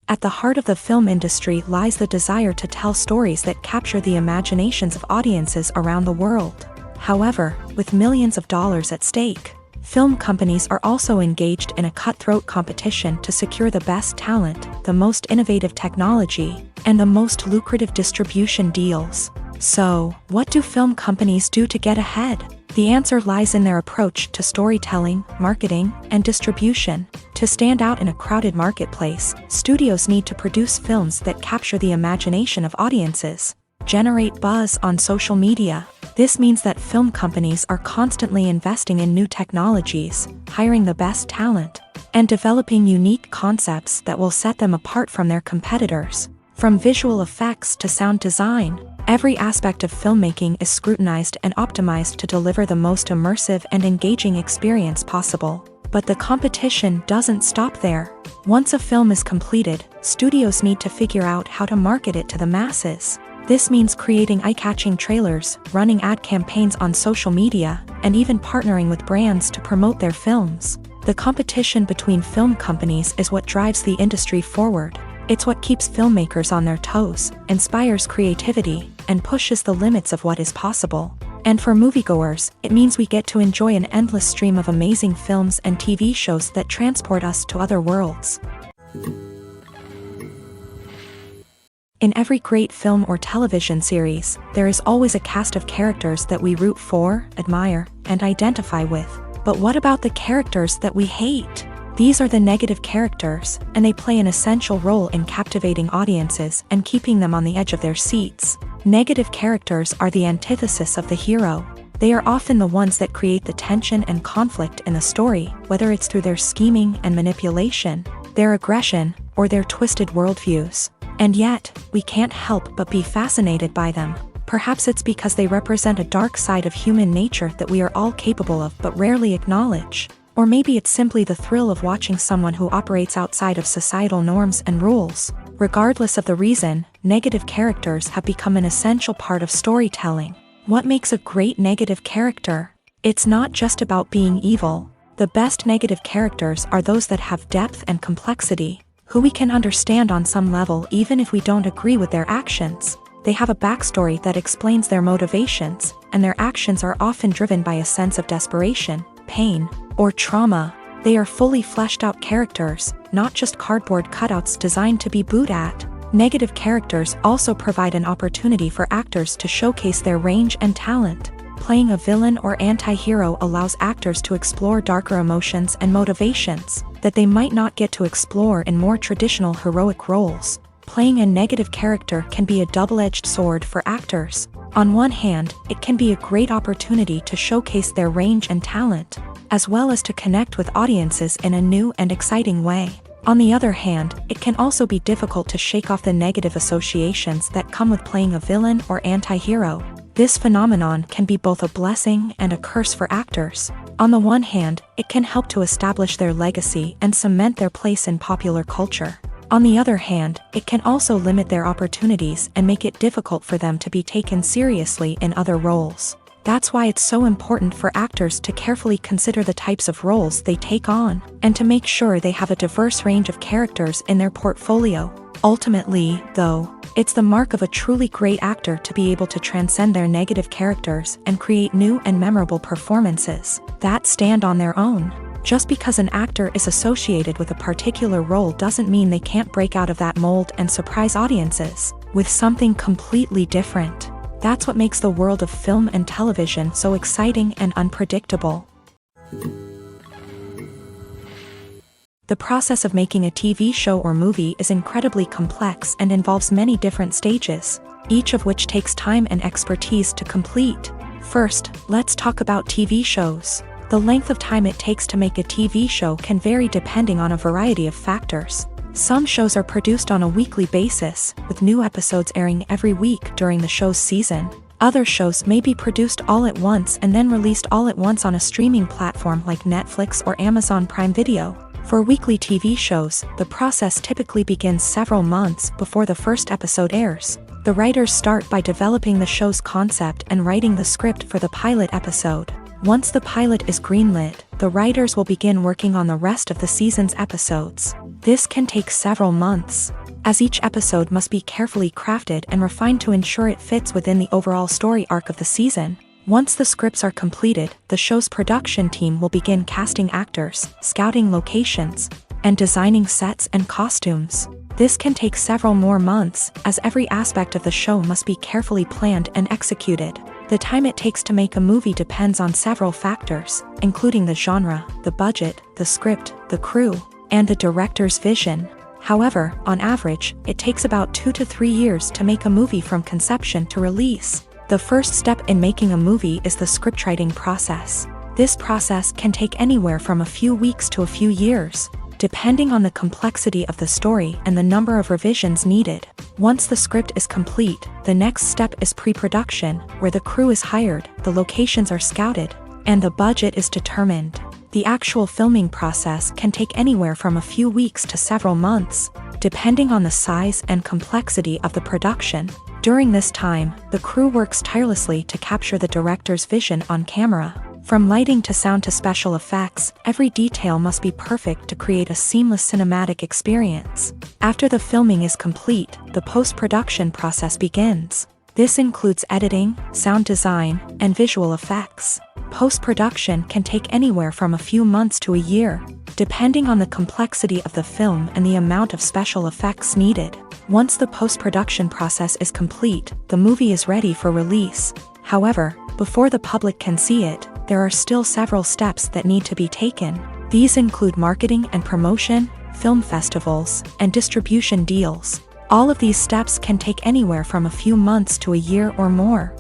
At the heart of the film industry lies the desire to tell stories that capture the imaginations of audiences around the world. However, with millions of dollars at stake, film companies are also engaged in a cutthroat competition to secure the best talent, the most innovative technology, and the most lucrative distribution deals. So, what do film companies do to get ahead? The answer lies in their approach to storytelling, marketing, and distribution. To stand out in a crowded marketplace, studios need to produce films that capture the imagination of audiences, generate buzz on social media. This means that film companies are constantly investing in new technologies, hiring the best talent, and developing unique concepts that will set them apart from their competitors. From visual effects to sound design, every aspect of filmmaking is scrutinized and optimized to deliver the most immersive and engaging experience possible. But the competition doesn't stop there. Once a film is completed, studios need to figure out how to market it to the masses. This means creating eye-catching trailers, running ad campaigns on social media, and even partnering with brands to promote their films. The competition between film companies is what drives the industry forward. It's what keeps filmmakers on their toes, inspires creativity, and pushes the limits of what is possible. And for moviegoers, it means we get to enjoy an endless stream of amazing films and TV shows that transport us to other worlds. In every great film or television series, there is always a cast of characters that we root for, admire, and identify with. But what about the characters that we hate? These are the negative characters, and they play an essential role in captivating audiences and keeping them on the edge of their seats. Negative characters are the antithesis of the hero. They are often the ones that create the tension and conflict in the story, whether it's through their scheming and manipulation, their aggression, or their twisted worldviews. And yet, we can't help but be fascinated by them. Perhaps it's because they represent a dark side of human nature that we are all capable of but rarely acknowledge. Or maybe it's simply the thrill of watching someone who operates outside of societal norms and rules. Regardless of the reason, negative characters have become an essential part of storytelling. What makes a great negative character? It's not just about being evil. The best negative characters are those that have depth and complexity, who we can understand on some level even if we don't agree with their actions. They have a backstory that explains their motivations, and their actions are often driven by a sense of desperation, pain, or trauma. They are fully fleshed out characters, not just cardboard cutouts designed to be booed at. Negative characters also provide an opportunity for actors to showcase their range and talent. Playing a villain or anti-hero allows actors to explore darker emotions and motivations that they might not get to explore in more traditional heroic roles. Playing a negative character can be a double-edged sword for actors. On one hand, it can be a great opportunity to showcase their range and talent, as well as to connect with audiences in a new and exciting way. On the other hand, it can also be difficult to shake off the negative associations that come with playing a villain or anti-hero. This phenomenon can be both a blessing and a curse for actors. On the one hand, it can help to establish their legacy and cement their place in popular culture. On the other hand, it can also limit their opportunities and make it difficult for them to be taken seriously in other roles. That's why it's so important for actors to carefully consider the types of roles they take on, and to make sure they have a diverse range of characters in their portfolio. Ultimately, though, it's the mark of a truly great actor to be able to transcend their negative characters and create new and memorable performances that stand on their own. Just because an actor is associated with a particular role doesn't mean they can't break out of that mold and surprise audiences with something completely different. That's what makes the world of film and television so exciting and unpredictable. The process of making a TV show or movie is incredibly complex and involves many different stages, each of which takes time and expertise to complete. First, let's talk about TV shows. The length of time it takes to make a TV show can vary depending on a variety of factors. Some shows are produced on a weekly basis, with new episodes airing every week during the show's season. Other shows may be produced all at once and then released all at once on a streaming platform like Netflix or Amazon Prime Video. For weekly TV shows, the process typically begins several months before the first episode airs. The writers start by developing the show's concept and writing the script for the pilot episode. Once the pilot is greenlit, the writers will begin working on the rest of the season's episodes. This can take several months, as each episode must be carefully crafted and refined to ensure it fits within the overall story arc of the season. Once the scripts are completed, the show's production team will begin casting actors, scouting locations, and designing sets and costumes. This can take several more months, as every aspect of the show must be carefully planned and executed. The time it takes to make a movie depends on several factors, including the genre, the budget, the script, the crew, and the director's vision. However, on average, it takes about 2 to 3 years to make a movie from conception to release. The first step in making a movie is the scriptwriting process. This process can take anywhere from a few weeks to a few years, depending on the complexity of the story and the number of revisions needed. Once the script is complete, the next step is pre-production, where the crew is hired, the locations are scouted, and the budget is determined. The actual filming process can take anywhere from a few weeks to several months, depending on the size and complexity of the production. During this time, the crew works tirelessly to capture the director's vision on camera. From lighting to sound to special effects, every detail must be perfect to create a seamless cinematic experience. After the filming is complete, the post-production process begins. This includes editing, sound design, and visual effects. Post-production can take anywhere from a few months to a year, depending on the complexity of the film and the amount of special effects needed. Once the post-production process is complete, the movie is ready for release. However, before the public can see it, there are still several steps that need to be taken. These include marketing and promotion, film festivals, and distribution deals. All of these steps can take anywhere from a few months to a year or more.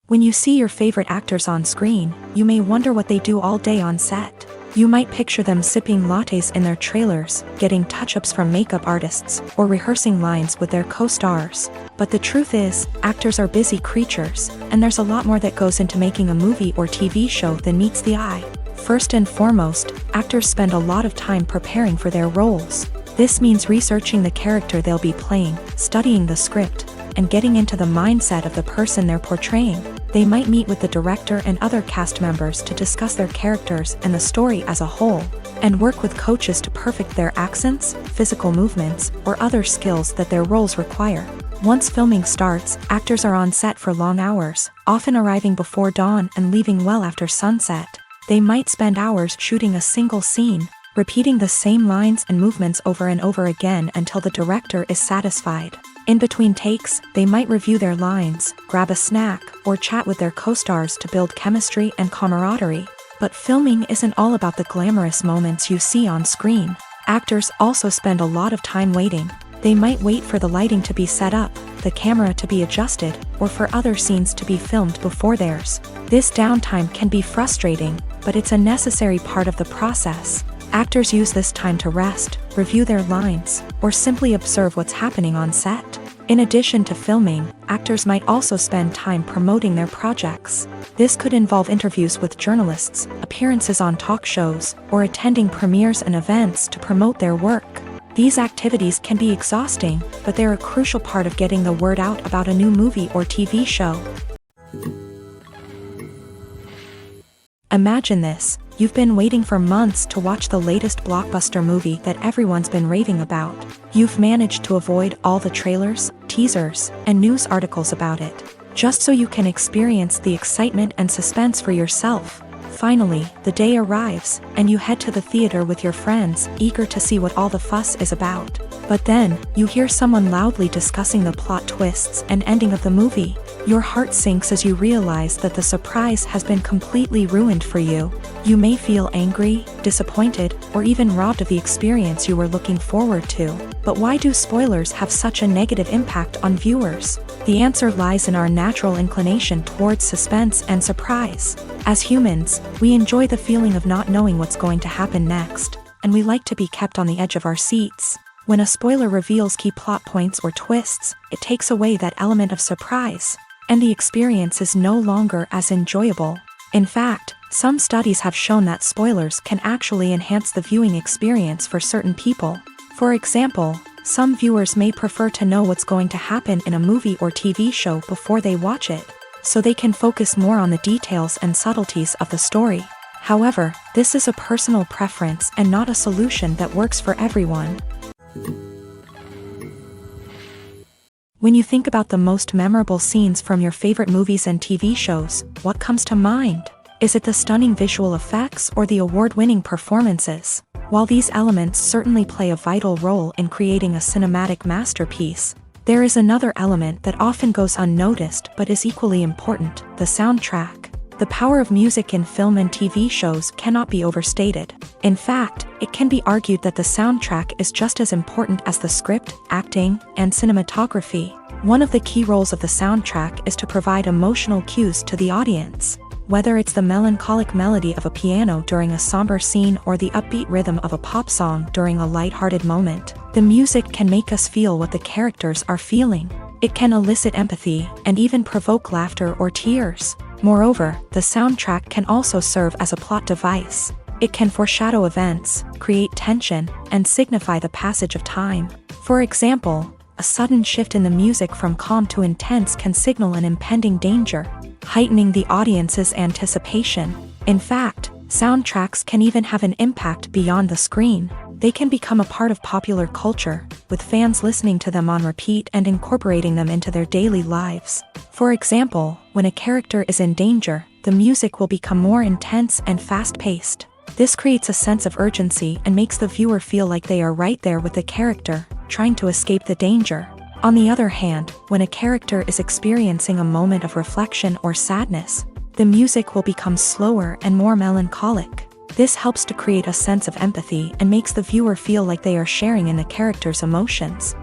When you see your favorite actors on screen, you may wonder what they do all day on set. You might picture them sipping lattes in their trailers, getting touch-ups from makeup artists, or rehearsing lines with their co-stars. But the truth is, actors are busy creatures, and there's a lot more that goes into making a movie or TV show than meets the eye. First and foremost, actors spend a lot of time preparing for their roles. This means researching the character they'll be playing, studying the script, and getting into the mindset of the person they're portraying. They might meet with the director and other cast members to discuss their characters and the story as a whole. and work with coaches to perfect their accents, physical movements, or other skills that their roles require. Once filming starts, actors are on set for long hours, often arriving before dawn and leaving well after sunset. They might spend hours shooting a single scene, repeating the same lines and movements over and over again until the director is satisfied. In between takes, they might review their lines, grab a snack, or chat with their co-stars to build chemistry and camaraderie. But filming isn't all about the glamorous moments you see on screen. Actors also spend a lot of time waiting. They might wait for the lighting to be set up, the camera to be adjusted, or for other scenes to be filmed before theirs. This downtime can be frustrating, but it's a necessary part of the process. Actors use this time to rest, review their lines, or simply observe what's happening on set. In addition to filming, actors might also spend time promoting their projects. This could involve interviews with journalists, appearances on talk shows, or attending premieres and events to promote their work. These activities can be exhausting, but they're a crucial part of getting the word out about a new movie or TV show. Imagine this. You've been waiting for months to watch the latest blockbuster movie that everyone's been raving about. You've managed to avoid all the trailers, teasers, and news articles about it, just so you can experience the excitement and suspense for yourself. Finally, the day arrives, and you head to the theater with your friends, eager to see what all the fuss is about. But then, you hear someone loudly discussing the plot twists and ending of the movie. Your heart sinks as you realize that the surprise has been completely ruined for you. You may feel angry, disappointed, or even robbed of the experience you were looking forward to. But why do spoilers have such a negative impact on viewers? The answer lies in our natural inclination towards suspense and surprise. As humans, we enjoy the feeling of not knowing what's going to happen next, and we like to be kept on the edge of our seats. When a spoiler reveals key plot points or twists, it takes away that element of surprise, and the experience is no longer as enjoyable. In fact, some studies have shown that spoilers can actually enhance the viewing experience for certain people. For example, some viewers may prefer to know what's going to happen in a movie or TV show before they watch it, so they can focus more on the details and subtleties of the story. However, this is a personal preference and not a solution that works for everyone. When you think about the most memorable scenes from your favorite movies and TV shows, what comes to mind? Is it the stunning visual effects or the award-winning performances? While these elements certainly play a vital role in creating a cinematic masterpiece, there is another element that often goes unnoticed but is equally important: the soundtrack. The power of music in film and TV shows cannot be overstated. In fact, it can be argued that the soundtrack is just as important as the script, acting, and cinematography. One of the key roles of the soundtrack is to provide emotional cues to the audience. Whether it's the melancholic melody of a piano during a somber scene or the upbeat rhythm of a pop song during a lighthearted moment, the music can make us feel what the characters are feeling. It can elicit empathy and even provoke laughter or tears. Moreover, the soundtrack can also serve as a plot device. It can foreshadow events, create tension, and signify the passage of time. For example, a sudden shift in the music from calm to intense can signal an impending danger, heightening the audience's anticipation. In fact, soundtracks can even have an impact beyond the screen. They can become a part of popular culture, with fans listening to them on repeat and incorporating them into their daily lives. For example, when a character is in danger, the music will become more intense and fast-paced. This creates a sense of urgency and makes the viewer feel like they are right there with the character, trying to escape the danger. On the other hand, when a character is experiencing a moment of reflection or sadness, the music will become slower and more melancholic. This helps to create a sense of empathy and makes the viewer feel like they are sharing in the character's emotions.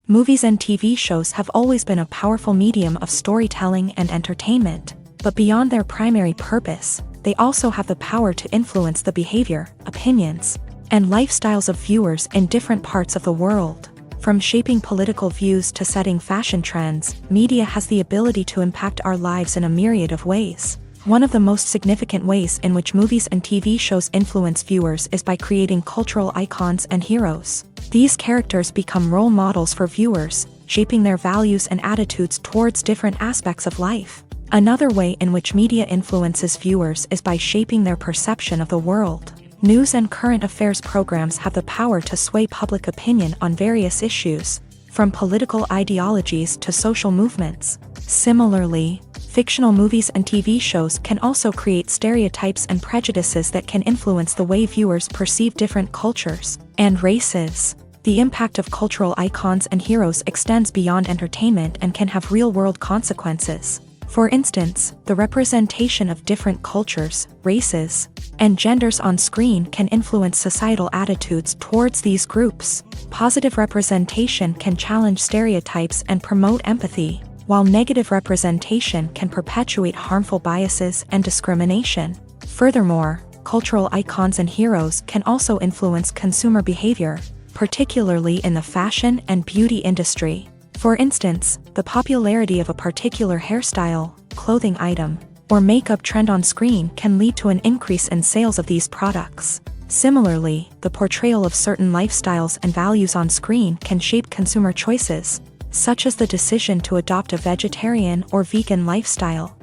Movies and TV shows have always been a powerful medium of storytelling and entertainment, but beyond their primary purpose, they also have the power to influence the behavior, opinions, and lifestyles of viewers in different parts of the world. From shaping political views to setting fashion trends, media has the ability to impact our lives in a myriad of ways. One of the most significant ways in which movies and TV shows influence viewers is by creating cultural icons and heroes. These characters become role models for viewers, shaping their values and attitudes towards different aspects of life. Another way in which media influences viewers is by shaping their perception of the world. News and current affairs programs have the power to sway public opinion on various issues, from political ideologies to social movements. Similarly, fictional movies and TV shows can also create stereotypes and prejudices that can influence the way viewers perceive different cultures and races. The impact of cultural icons and heroes extends beyond entertainment and can have real-world consequences. For instance, the representation of different cultures, races, and genders on screen can influence societal attitudes towards these groups. Positive representation can challenge stereotypes and promote empathy, while negative representation can perpetuate harmful biases and discrimination. Furthermore, cultural icons and heroes can also influence consumer behavior, particularly in the fashion and beauty industry. For instance, the popularity of a particular hairstyle, clothing item, or makeup trend on screen can lead to an increase in sales of these products. Similarly, the portrayal of certain lifestyles and values on screen can shape consumer choices, such as the decision to adopt a vegetarian or vegan lifestyle.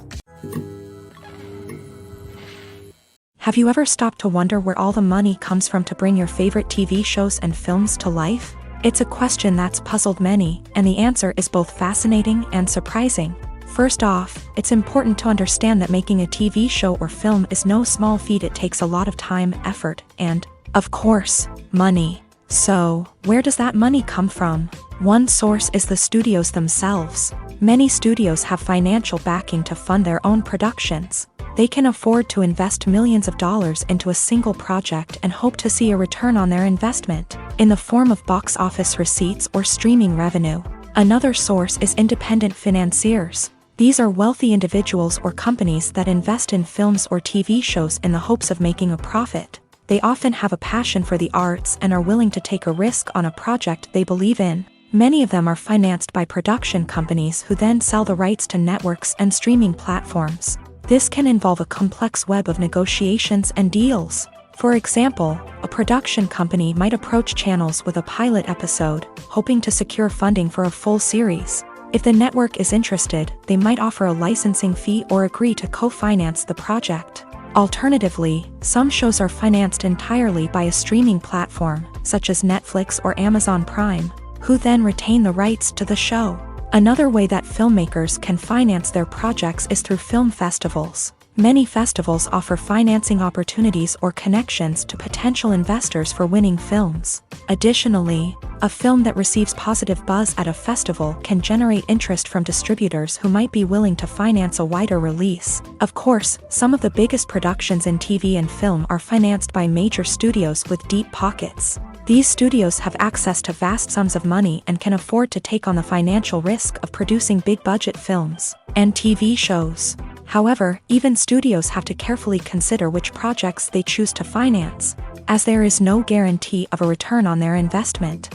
Have you ever stopped to wonder where all the money comes from to bring your favorite TV shows and films to life? It's a question that's puzzled many, and the answer is both fascinating and surprising. First off, it's important to understand that making a TV show or film is no small feat. It takes a lot of time, effort, and, of course, money. So, where does that money come from? One source is the studios themselves. Many studios have financial backing to fund their own productions. They can afford to invest millions of dollars into a single project and hope to see a return on their investment, in the form of box office receipts or streaming revenue. Another source is independent financiers. These are wealthy individuals or companies that invest in films or TV shows in the hopes of making a profit. They often have a passion for the arts and are willing to take a risk on a project they believe in. Many of them are financed by production companies who then sell the rights to networks and streaming platforms. This can involve a complex web of negotiations and deals. For example, a production company might approach channels with a pilot episode, hoping to secure funding for a full series. If the network is interested, they might offer a licensing fee or agree to co-finance the project. Alternatively, some shows are financed entirely by a streaming platform, such as Netflix or Amazon Prime, who then retain the rights to the show. Another way that filmmakers can finance their projects is through film festivals. Many festivals offer financing opportunities or connections to potential investors for winning films. Additionally, a film that receives positive buzz at a festival can generate interest from distributors who might be willing to finance a wider release. Of course, some of the biggest productions in TV and film are financed by major studios with deep pockets. These studios have access to vast sums of money and can afford to take on the financial risk of producing big-budget films and TV shows. However, even studios have to carefully consider which projects they choose to finance, as there is no guarantee of a return on their investment.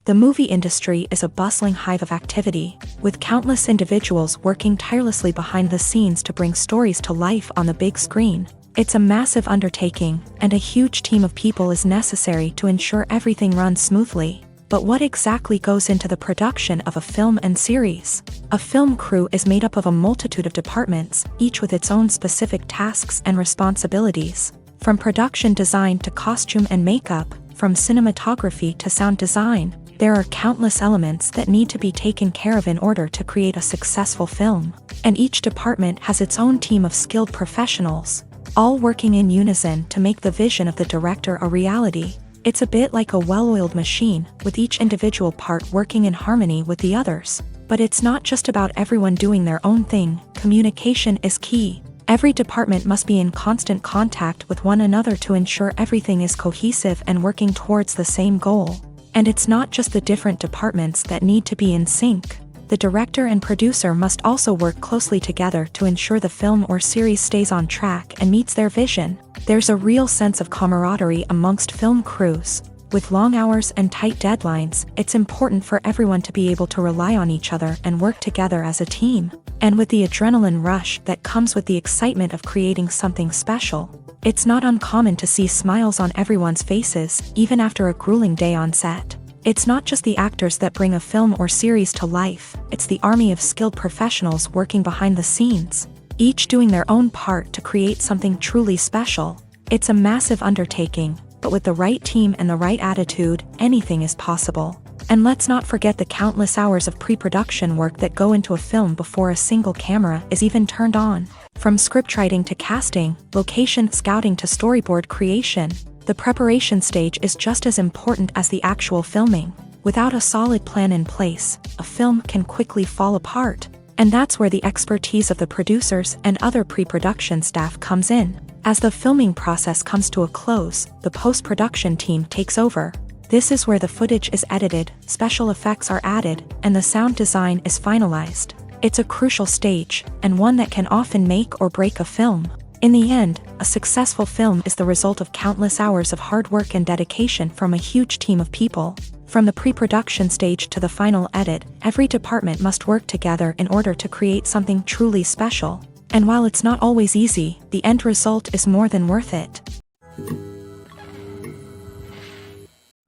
The movie industry is a bustling hive of activity, with countless individuals working tirelessly behind the scenes to bring stories to life on the big screen. It's a massive undertaking, and a huge team of people is necessary to ensure everything runs smoothly. But what exactly goes into the production of a film and series? A film crew is made up of a multitude of departments, each with its own specific tasks and responsibilities. From production design to costume and makeup, from cinematography to sound design, there are countless elements that need to be taken care of in order to create a successful film. And each department has its own team of skilled professionals, all working in unison to make the vision of the director a reality. It's a bit like a well-oiled machine, with each individual part working in harmony with the others. But it's not just about everyone doing their own thing. Communication is key. Every department must be in constant contact with one another to ensure everything is cohesive and working towards the same goal. And it's not just the different departments that need to be in sync. The director and producer must also work closely together to ensure the film or series stays on track and meets their vision. There's a real sense of camaraderie amongst film crews. With long hours and tight deadlines, it's important for everyone to be able to rely on each other and work together as a team. And with the adrenaline rush that comes with the excitement of creating something special, It's not uncommon to see smiles on everyone's faces, even after a grueling day on set. It's not just the actors that bring a film or series to life, it's the army of skilled professionals working behind the scenes, each doing their own part to create something truly special. It's a massive undertaking, but with the right team and the right attitude, anything is possible. And let's not forget the countless hours of pre-production work that go into a film before a single camera is even turned on. From scriptwriting to casting, location scouting to storyboard creation, the preparation stage is just as important as the actual filming. Without a solid plan in place, a film can quickly fall apart. And that's where the expertise of the producers and other pre-production staff comes in. As the filming process comes to a close, the post-production team takes over. This is where the footage is edited, special effects are added, and the sound design is finalized. It's a crucial stage, and one that can often make or break a film. In the end, a successful film is the result of countless hours of hard work and dedication from a huge team of people. From the pre-production stage to the final edit, every department must work together in order to create something truly special. And while it's not always easy, the end result is more than worth it.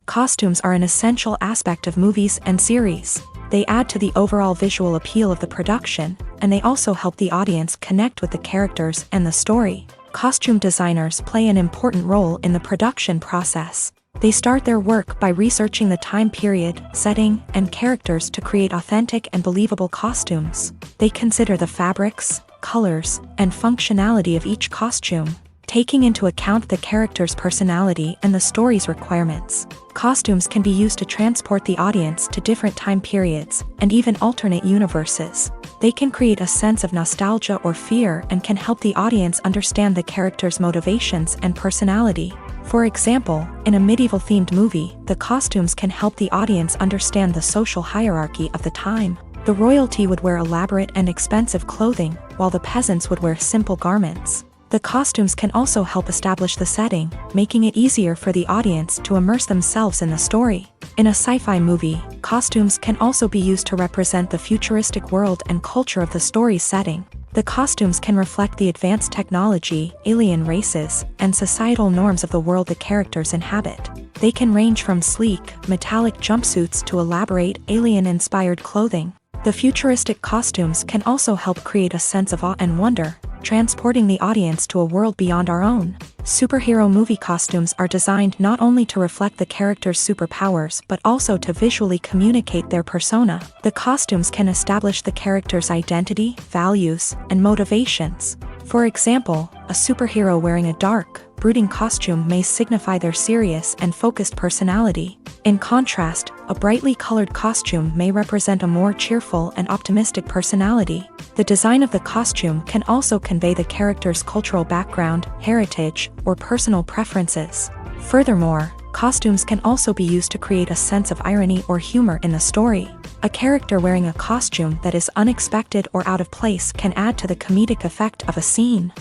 Costumes are an essential aspect of movies and series. They add to the overall visual appeal of the production, and they also help the audience connect with the characters and the story. Costume designers play an important role in the production process. They start their work by researching the time period, setting, and characters to create authentic and believable costumes. They consider the fabrics, colors, and functionality of each costume, taking into account the character's personality and the story's requirements. Costumes can be used to transport the audience to different time periods, and even alternate universes. They can create a sense of nostalgia or fear and can help the audience understand the character's motivations and personality. For example, in a medieval-themed movie, the costumes can help the audience understand the social hierarchy of the time. The royalty would wear elaborate and expensive clothing, while the peasants would wear simple garments. The costumes can also help establish the setting, making it easier for the audience to immerse themselves in the story. In a sci-fi movie, costumes can also be used to represent the futuristic world and culture of the story's setting. The costumes can reflect the advanced technology, alien races, and societal norms of the world the characters inhabit. They can range from sleek, metallic jumpsuits to elaborate, alien-inspired clothing. The futuristic costumes can also help create a sense of awe and wonder, transporting the audience to a world beyond our own. Superhero movie costumes are designed not only to reflect the character's superpowers but also to visually communicate their persona. The costumes can establish the character's identity, values, and motivations. For example, a superhero wearing a dark, brooding costume may signify their serious and focused personality. In contrast, a brightly colored costume may represent a more cheerful and optimistic personality. The design of the costume can also convey the character's cultural background, heritage, or personal preferences. Furthermore, costumes can also be used to create a sense of irony or humor in the story. A character wearing a costume that is unexpected or out of place can add to the comedic effect of a scene.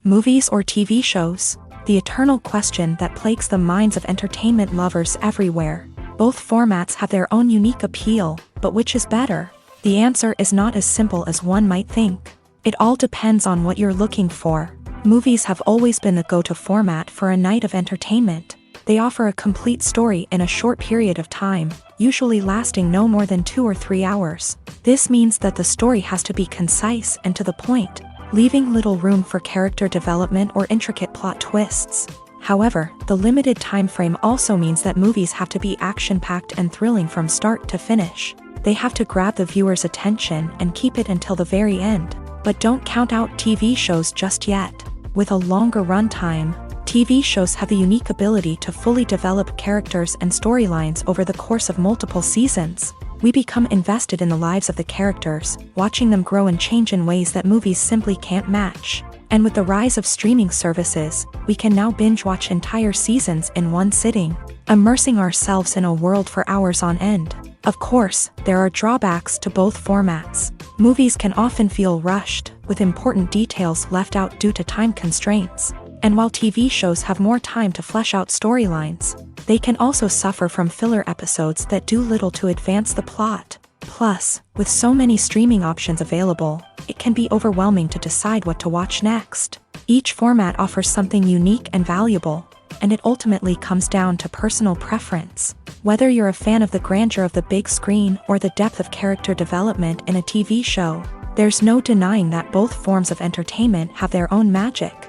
Movies or TV shows? The eternal question that plagues the minds of entertainment lovers everywhere. Both formats have their own unique appeal, but which is better? The answer is not as simple as one might think. It all depends on what you're looking for. Movies have always been the go-to format for a night of entertainment. They offer a complete story in a short period of time, usually lasting no more than 2 or 3 hours. This means that the story has to be concise and to the point, leaving little room for character development or intricate plot twists. However, the limited time frame also means that movies have to be action-packed and thrilling from start to finish. They have to grab the viewer's attention and keep it until the very end. But don't count out TV shows just yet. With a longer runtime, TV shows have the unique ability to fully develop characters and storylines over the course of multiple seasons. We become invested in the lives of the characters, watching them grow and change in ways that movies simply can't match. And with the rise of streaming services, we can now binge-watch entire seasons in one sitting, immersing ourselves in a world for hours on end. Of course, there are drawbacks to both formats. Movies can often feel rushed, with important details left out due to time constraints. And while TV shows have more time to flesh out storylines, they can also suffer from filler episodes that do little to advance the plot. Plus, with so many streaming options available, it can be overwhelming to decide what to watch next. Each format offers something unique and valuable, and it ultimately comes down to personal preference. Whether you're a fan of the grandeur of the big screen or the depth of character development in a TV show, there's no denying that both forms of entertainment have their own magic.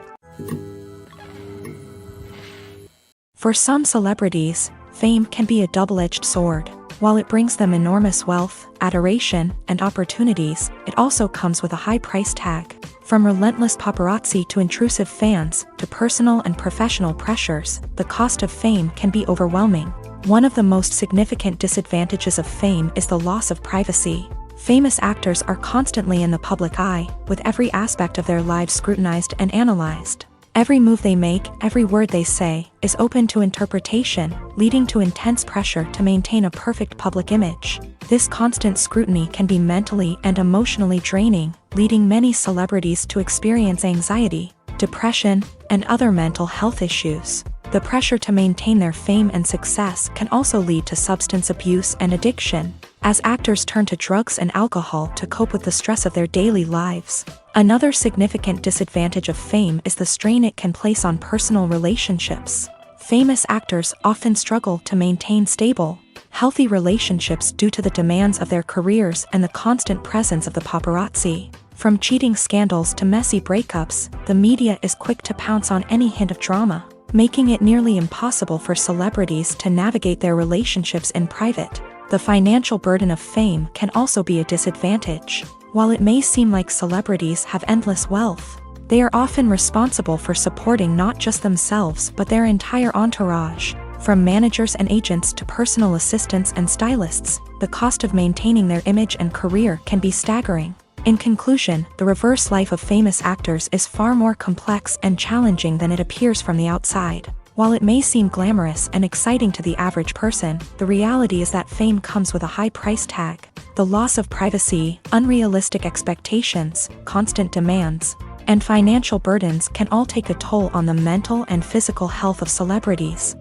For some celebrities, fame can be a double-edged sword. While it brings them enormous wealth, adoration, and opportunities, it also comes with a high price tag. From relentless paparazzi to intrusive fans, to personal and professional pressures, the cost of fame can be overwhelming. One of the most significant disadvantages of fame is the loss of privacy. Famous actors are constantly in the public eye, with every aspect of their lives scrutinized and analyzed. Every move they make, every word they say, is open to interpretation, leading to intense pressure to maintain a perfect public image. This constant scrutiny can be mentally and emotionally draining, leading many celebrities to experience anxiety, depression, and other mental health issues. The pressure to maintain their fame and success can also lead to substance abuse and addiction, as actors turn to drugs and alcohol to cope with the stress of their daily lives. Another significant disadvantage of fame is the strain it can place on personal relationships. Famous actors often struggle to maintain stable, healthy relationships due to the demands of their careers and the constant presence of the paparazzi. From cheating scandals to messy breakups, the media is quick to pounce on any hint of drama, making it nearly impossible for celebrities to navigate their relationships in private. The financial burden of fame can also be a disadvantage. While it may seem like celebrities have endless wealth, they are often responsible for supporting not just themselves but their entire entourage. From managers and agents to personal assistants and stylists, the cost of maintaining their image and career can be staggering. In conclusion, the reverse life of famous actors is far more complex and challenging than it appears from the outside. While it may seem glamorous and exciting to the average person, the reality is that fame comes with a high price tag. The loss of privacy, unrealistic expectations, constant demands, and financial burdens can all take a toll on the mental and physical health of celebrities.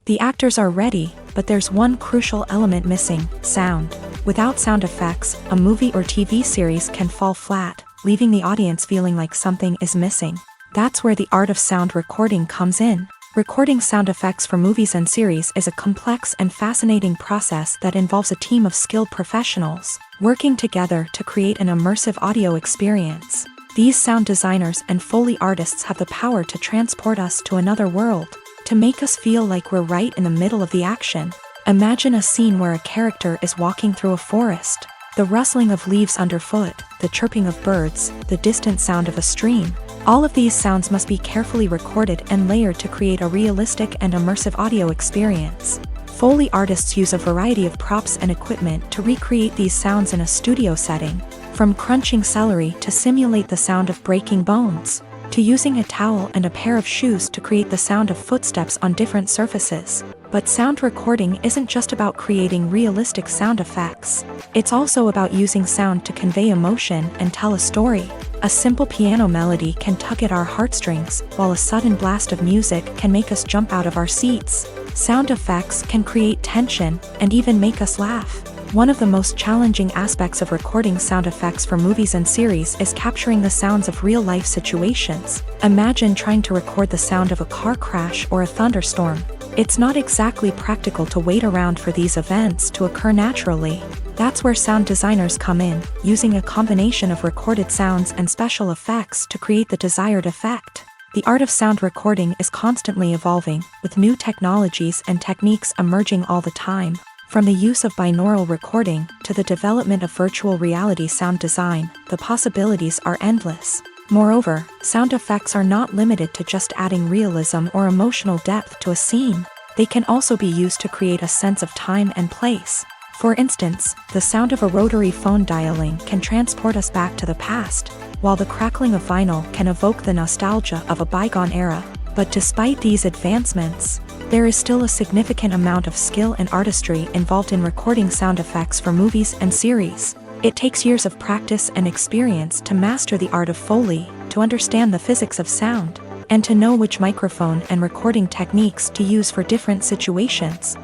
The actors are ready, but there's one crucial element missing: sound. Without sound effects, a movie or TV series can fall flat, leaving the audience feeling like something is missing. That's where the art of sound recording comes in. Recording sound effects for movies and series is a complex and fascinating process that involves a team of skilled professionals working together to create an immersive audio experience. These sound designers and Foley artists have the power to transport us to another world, to make us feel like we're right in the middle of the action. Imagine a scene where a character is walking through a forest. The rustling of leaves underfoot, the chirping of birds, the distant sound of a stream. All of these sounds must be carefully recorded and layered to create a realistic and immersive audio experience. Foley artists use a variety of props and equipment to recreate these sounds in a studio setting, from crunching celery to simulate the sound of breaking bones, to using a towel and a pair of shoes to create the sound of footsteps on different surfaces. But sound recording isn't just about creating realistic sound effects. It's also about using sound to convey emotion and tell a story. A simple piano melody can tug at our heartstrings, while a sudden blast of music can make us jump out of our seats. Sound effects can create tension and even make us laugh. One of the most challenging aspects of recording sound effects for movies and series is capturing the sounds of real-life situations. Imagine trying to record the sound of a car crash or a thunderstorm. It's not exactly practical to wait around for these events to occur naturally. That's where sound designers come in, using a combination of recorded sounds and special effects to create the desired effect. The art of sound recording is constantly evolving, with new technologies and techniques emerging all the time. From the use of binaural recording to the development of virtual reality sound design, the possibilities are endless. Moreover, sound effects are not limited to just adding realism or emotional depth to a scene. They can also be used to create a sense of time and place. For instance, the sound of a rotary phone dialing can transport us back to the past, while the crackling of vinyl can evoke the nostalgia of a bygone era. But despite these advancements, there is still a significant amount of skill and artistry involved in recording sound effects for movies and series. It takes years of practice and experience to master the art of Foley, to understand the physics of sound, and to know which microphone and recording techniques to use for different situations.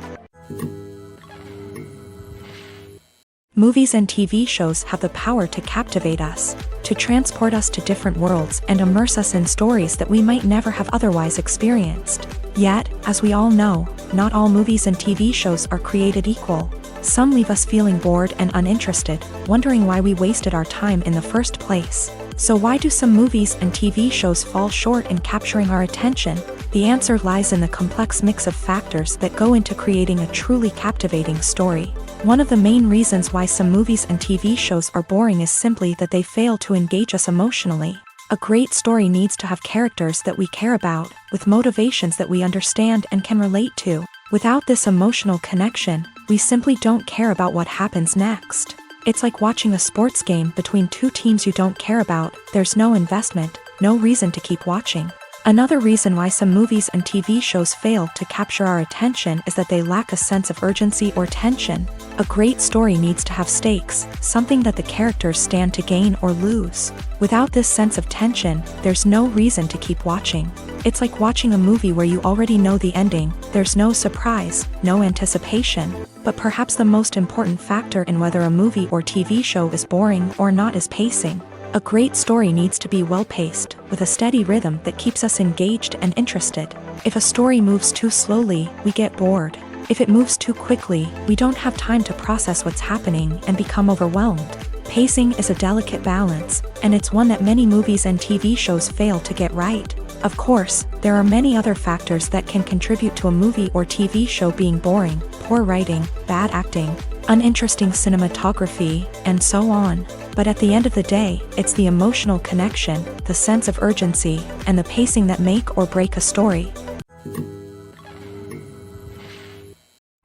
Movies and TV shows have the power to captivate us, to transport us to different worlds and immerse us in stories that we might never have otherwise experienced. Yet, as we all know, not all movies and TV shows are created equal. Some leave us feeling bored and uninterested, wondering why we wasted our time in the first place. So why do some movies and TV shows fall short in capturing our attention? The answer lies in the complex mix of factors that go into creating a truly captivating story. One of the main reasons why some movies and TV shows are boring is simply that they fail to engage us emotionally. A great story needs to have characters that we care about, with motivations that we understand and can relate to. Without this emotional connection, we simply don't care about what happens next. It's like watching a sports game between two teams you don't care about. There's no investment, no reason to keep watching. Another reason why some movies and TV shows fail to capture our attention is that they lack a sense of urgency or tension. A great story needs to have stakes, something that the characters stand to gain or lose. Without this sense of tension, there's no reason to keep watching. It's like watching a movie where you already know the ending. There's no surprise, no anticipation. But perhaps the most important factor in whether a movie or TV show is boring or not is pacing. A great story needs to be well-paced, with a steady rhythm that keeps us engaged and interested. If a story moves too slowly, we get bored. If it moves too quickly, we don't have time to process what's happening and become overwhelmed. Pacing is a delicate balance, and it's one that many movies and TV shows fail to get right. Of course, there are many other factors that can contribute to a movie or TV show being boring: poor writing, bad acting, uninteresting cinematography, and so on. But at the end of the day, it's the emotional connection, the sense of urgency, and the pacing that make or break a story.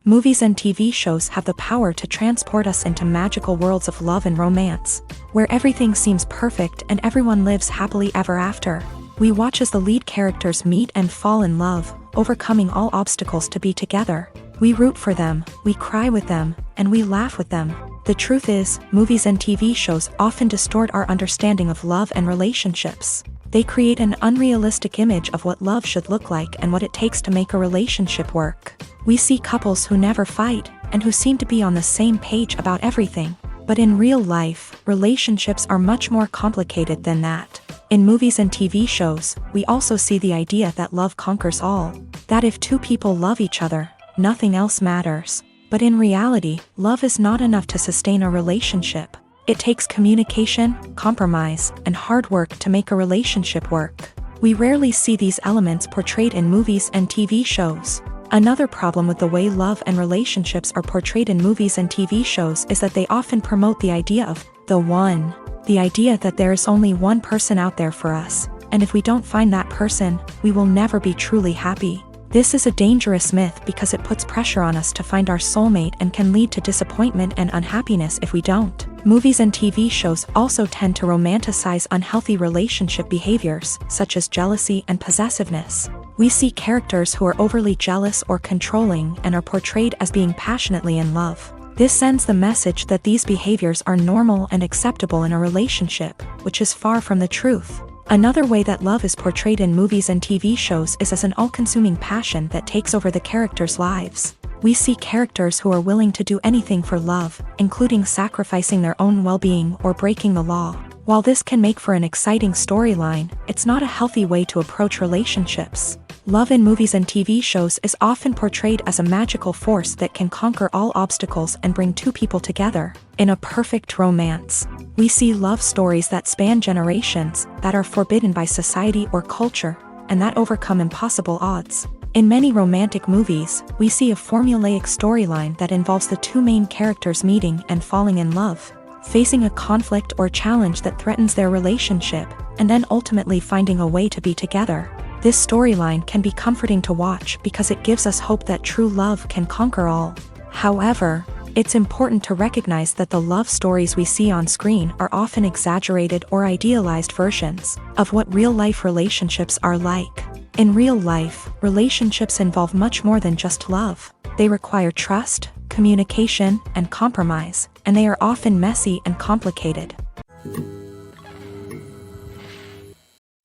Movies and TV shows have the power to transport us into magical worlds of love and romance, where everything seems perfect and everyone lives happily ever after. We watch as the lead characters meet and fall in love, overcoming all obstacles to be together. We root for them, we cry with them, and we laugh with them. The truth is, movies and TV shows often distort our understanding of love and relationships. They create an unrealistic image of what love should look like and what it takes to make a relationship work. We see couples who never fight, and who seem to be on the same page about everything. But in real life, relationships are much more complicated than that. In movies and TV shows, we also see the idea that love conquers all. That if two people love each other, nothing else matters. But in reality, love is not enough to sustain a relationship. It takes communication, compromise, and hard work to make a relationship work. We rarely see these elements portrayed in movies and TV shows. Another problem with the way love and relationships are portrayed in movies and TV shows is that they often promote the idea of the one. The idea that there is only one person out there for us, and if we don't find that person, we will never be truly happy. This is a dangerous myth because it puts pressure on us to find our soulmate and can lead to disappointment and unhappiness if we don't. Movies and TV shows also tend to romanticize unhealthy relationship behaviors, such as jealousy and possessiveness. We see characters who are overly jealous or controlling and are portrayed as being passionately in love. This sends the message that these behaviors are normal and acceptable in a relationship, which is far from the truth. Another way that love is portrayed in movies and TV shows is as an all-consuming passion that takes over the characters' lives. We see characters who are willing to do anything for love, including sacrificing their own well-being or breaking the law. While this can make for an exciting storyline, it's not a healthy way to approach relationships. Love in movies and TV shows is often portrayed as a magical force that can conquer all obstacles and bring two people together. In a perfect romance, we see love stories that span generations, that are forbidden by society or culture, and that overcome impossible odds. In many romantic movies, we see a formulaic storyline that involves the two main characters meeting and falling in love, facing a conflict or challenge that threatens their relationship, and then ultimately finding a way to be together. This storyline can be comforting to watch because it gives us hope that true love can conquer all. However, it's important to recognize that the love stories we see on screen are often exaggerated or idealized versions of what real-life relationships are like. In real life, relationships involve much more than just love. They require trust, communication, and compromise, and they are often messy and complicated.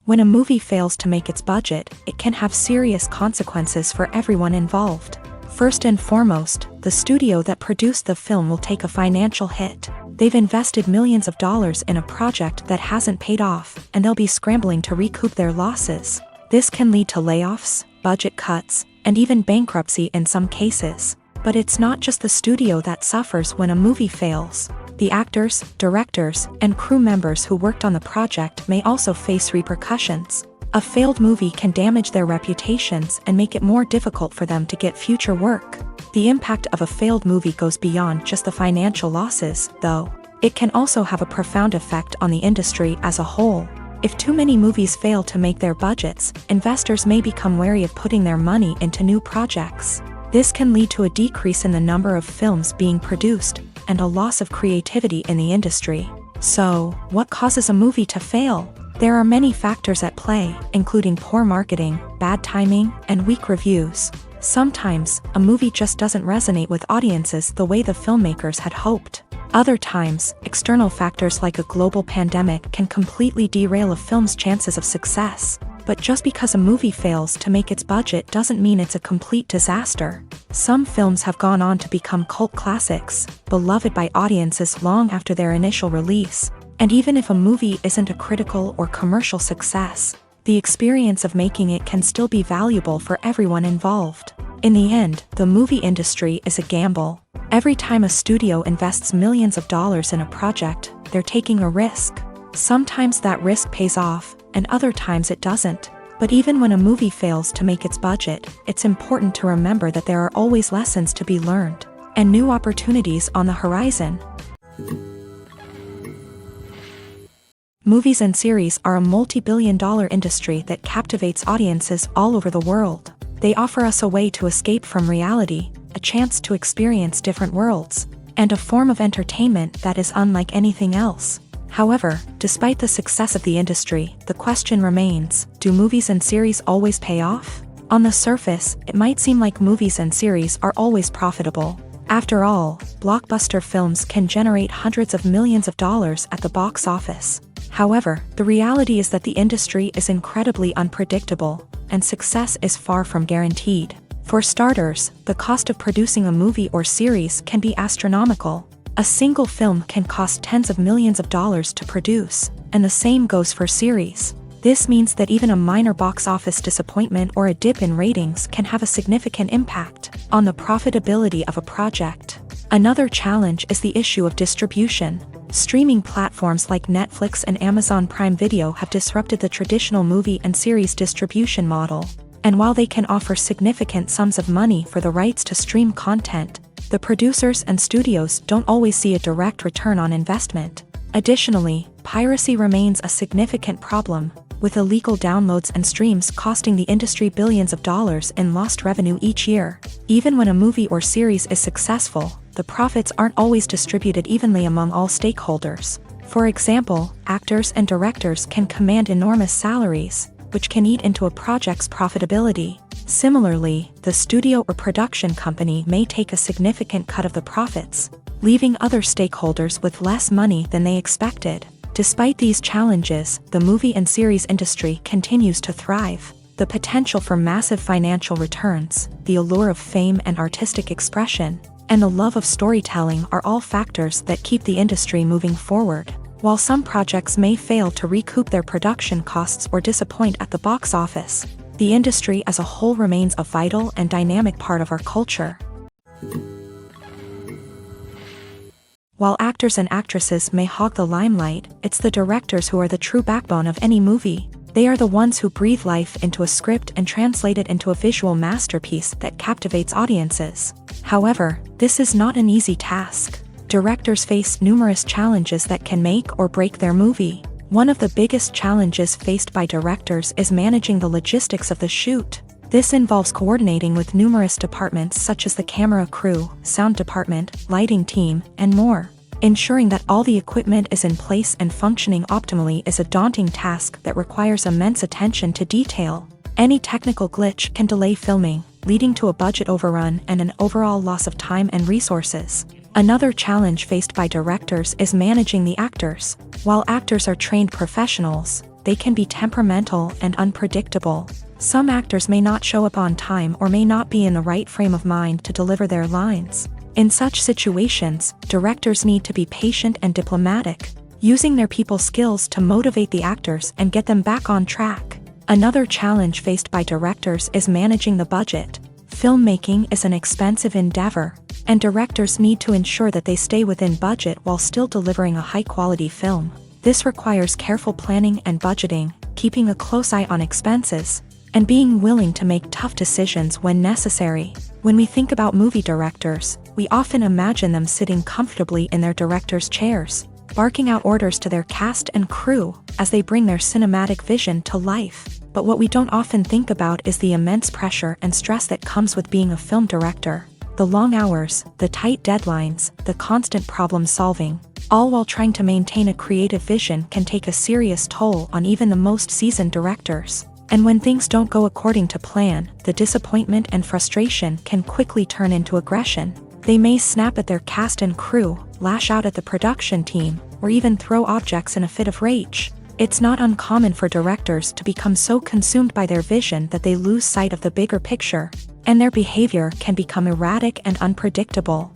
When a movie fails to make its budget, it can have serious consequences for everyone involved. First and foremost, the studio that produced the film will take a financial hit. They've invested millions of dollars in a project that hasn't paid off, and they'll be scrambling to recoup their losses. This can lead to layoffs, budget cuts, and even bankruptcy in some cases. But it's not just the studio that suffers when a movie fails. The actors, directors, and crew members who worked on the project may also face repercussions. A failed movie can damage their reputations and make it more difficult for them to get future work. The impact of a failed movie goes beyond just the financial losses, though. It can also have a profound effect on the industry as a whole. If too many movies fail to make their budgets, investors may become wary of putting their money into new projects. This can lead to a decrease in the number of films being produced, and a loss of creativity in the industry. So, what causes a movie to fail? There are many factors at play, including poor marketing, bad timing, and weak reviews. Sometimes, a movie just doesn't resonate with audiences the way the filmmakers had hoped. Other times, external factors like a global pandemic can completely derail a film's chances of success. But just because a movie fails to make its budget doesn't mean it's a complete disaster. Some films have gone on to become cult classics, beloved by audiences long after their initial release. And even if a movie isn't a critical or commercial success, the experience of making it can still be valuable for everyone involved. In the end, the movie industry is a gamble. Every time a studio invests millions of dollars in a project, they're taking a risk. Sometimes that risk pays off, and other times it doesn't. But even when a movie fails to make its budget, it's important to remember that there are always lessons to be learned, and new opportunities on the horizon. Movies and series are a multi-billion-dollar industry that captivates audiences all over the world. They offer us a way to escape from reality, a chance to experience different worlds, and a form of entertainment that is unlike anything else. However, despite the success of the industry, the question remains, do movies and series always pay off? On the surface, it might seem like movies and series are always profitable. After all, blockbuster films can generate hundreds of millions of dollars at the box office. However, the reality is that the industry is incredibly unpredictable, and success is far from guaranteed. For starters, the cost of producing a movie or series can be astronomical. A single film can cost tens of millions of dollars to produce, and the same goes for series. This means that even a minor box office disappointment or a dip in ratings can have a significant impact on the profitability of a project. Another challenge is the issue of distribution. Streaming platforms like Netflix and Amazon Prime Video have disrupted the traditional movie and series distribution model. And while they can offer significant sums of money for the rights to stream content, the producers and studios don't always see a direct return on investment. Additionally, piracy remains a significant problem, with illegal downloads and streams costing the industry billions of dollars in lost revenue each year. Even when a movie or series is successful, the profits aren't always distributed evenly among all stakeholders. For example, actors and directors can command enormous salaries, which can eat into a project's profitability. Similarly, the studio or production company may take a significant cut of the profits, leaving other stakeholders with less money than they expected. Despite these challenges, the movie and series industry continues to thrive. The potential for massive financial returns, the allure of fame and artistic expression, and the love of storytelling are all factors that keep the industry moving forward. While some projects may fail to recoup their production costs or disappoint at the box office, the industry as a whole remains a vital and dynamic part of our culture. While actors and actresses may hog the limelight, it's the directors who are the true backbone of any movie. They are the ones who breathe life into a script and translate it into a visual masterpiece that captivates audiences. However, this is not an easy task. Directors face numerous challenges that can make or break their movie. One of the biggest challenges faced by directors is managing the logistics of the shoot. This involves coordinating with numerous departments such as the camera crew, sound department, lighting team, and more. Ensuring that all the equipment is in place and functioning optimally is a daunting task that requires immense attention to detail. Any technical glitch can delay filming, leading to a budget overrun and an overall loss of time and resources. Another challenge faced by directors is managing the actors. While actors are trained professionals, they can be temperamental and unpredictable. Some actors may not show up on time or may not be in the right frame of mind to deliver their lines. In such situations, directors need to be patient and diplomatic, using their people skills to motivate the actors and get them back on track. Another challenge faced by directors is managing the budget. Filmmaking is an expensive endeavor, and directors need to ensure that they stay within budget while still delivering a high-quality film. This requires careful planning and budgeting, keeping a close eye on expenses, and being willing to make tough decisions when necessary. When we think about movie directors, we often imagine them sitting comfortably in their director's chairs, barking out orders to their cast and crew as they bring their cinematic vision to life. But what we don't often think about is the immense pressure and stress that comes with being a film director. The long hours, the tight deadlines, the constant problem solving, all while trying to maintain a creative vision can take a serious toll on even the most seasoned directors. And when things don't go according to plan, the disappointment and frustration can quickly turn into aggression. They may snap at their cast and crew, lash out at the production team, or even throw objects in a fit of rage. It's not uncommon for directors to become so consumed by their vision that they lose sight of the bigger picture, and their behavior can become erratic and unpredictable.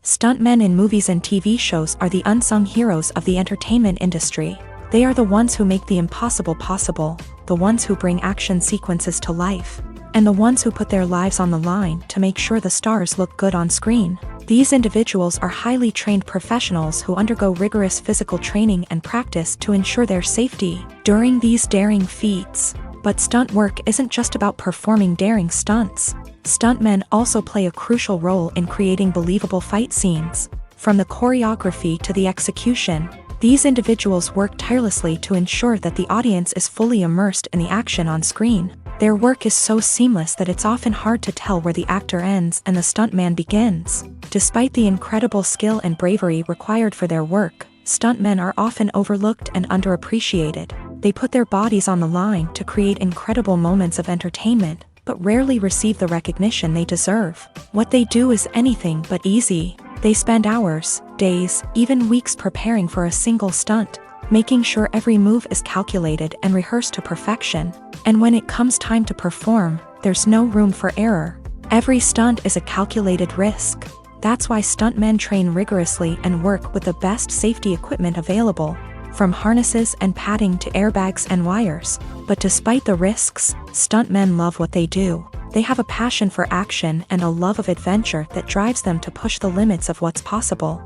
Stuntmen in movies and TV shows are the unsung heroes of the entertainment industry. They are the ones who make the impossible possible, the ones who bring action sequences to life, and the ones who put their lives on the line to make sure the stars look good on screen. These individuals are highly trained professionals who undergo rigorous physical training and practice to ensure their safety during these daring feats. But stunt work isn't just about performing daring stunts. Stuntmen also play a crucial role in creating believable fight scenes. From the choreography to the execution, these individuals work tirelessly to ensure that the audience is fully immersed in the action on screen. Their work is so seamless that it's often hard to tell where the actor ends and the stuntman begins. Despite the incredible skill and bravery required for their work, stuntmen are often overlooked and underappreciated. They put their bodies on the line to create incredible moments of entertainment, but rarely receive the recognition they deserve. What they do is anything but easy. They spend hours, days, even weeks preparing for a single stunt, making sure every move is calculated and rehearsed to perfection. And when it comes time to perform, there's no room for error. Every stunt is a calculated risk. That's why stuntmen train rigorously and work with the best safety equipment available, from harnesses and padding to airbags and wires. But despite the risks, stuntmen love what they do. They have a passion for action and a love of adventure that drives them to push the limits of what's possible.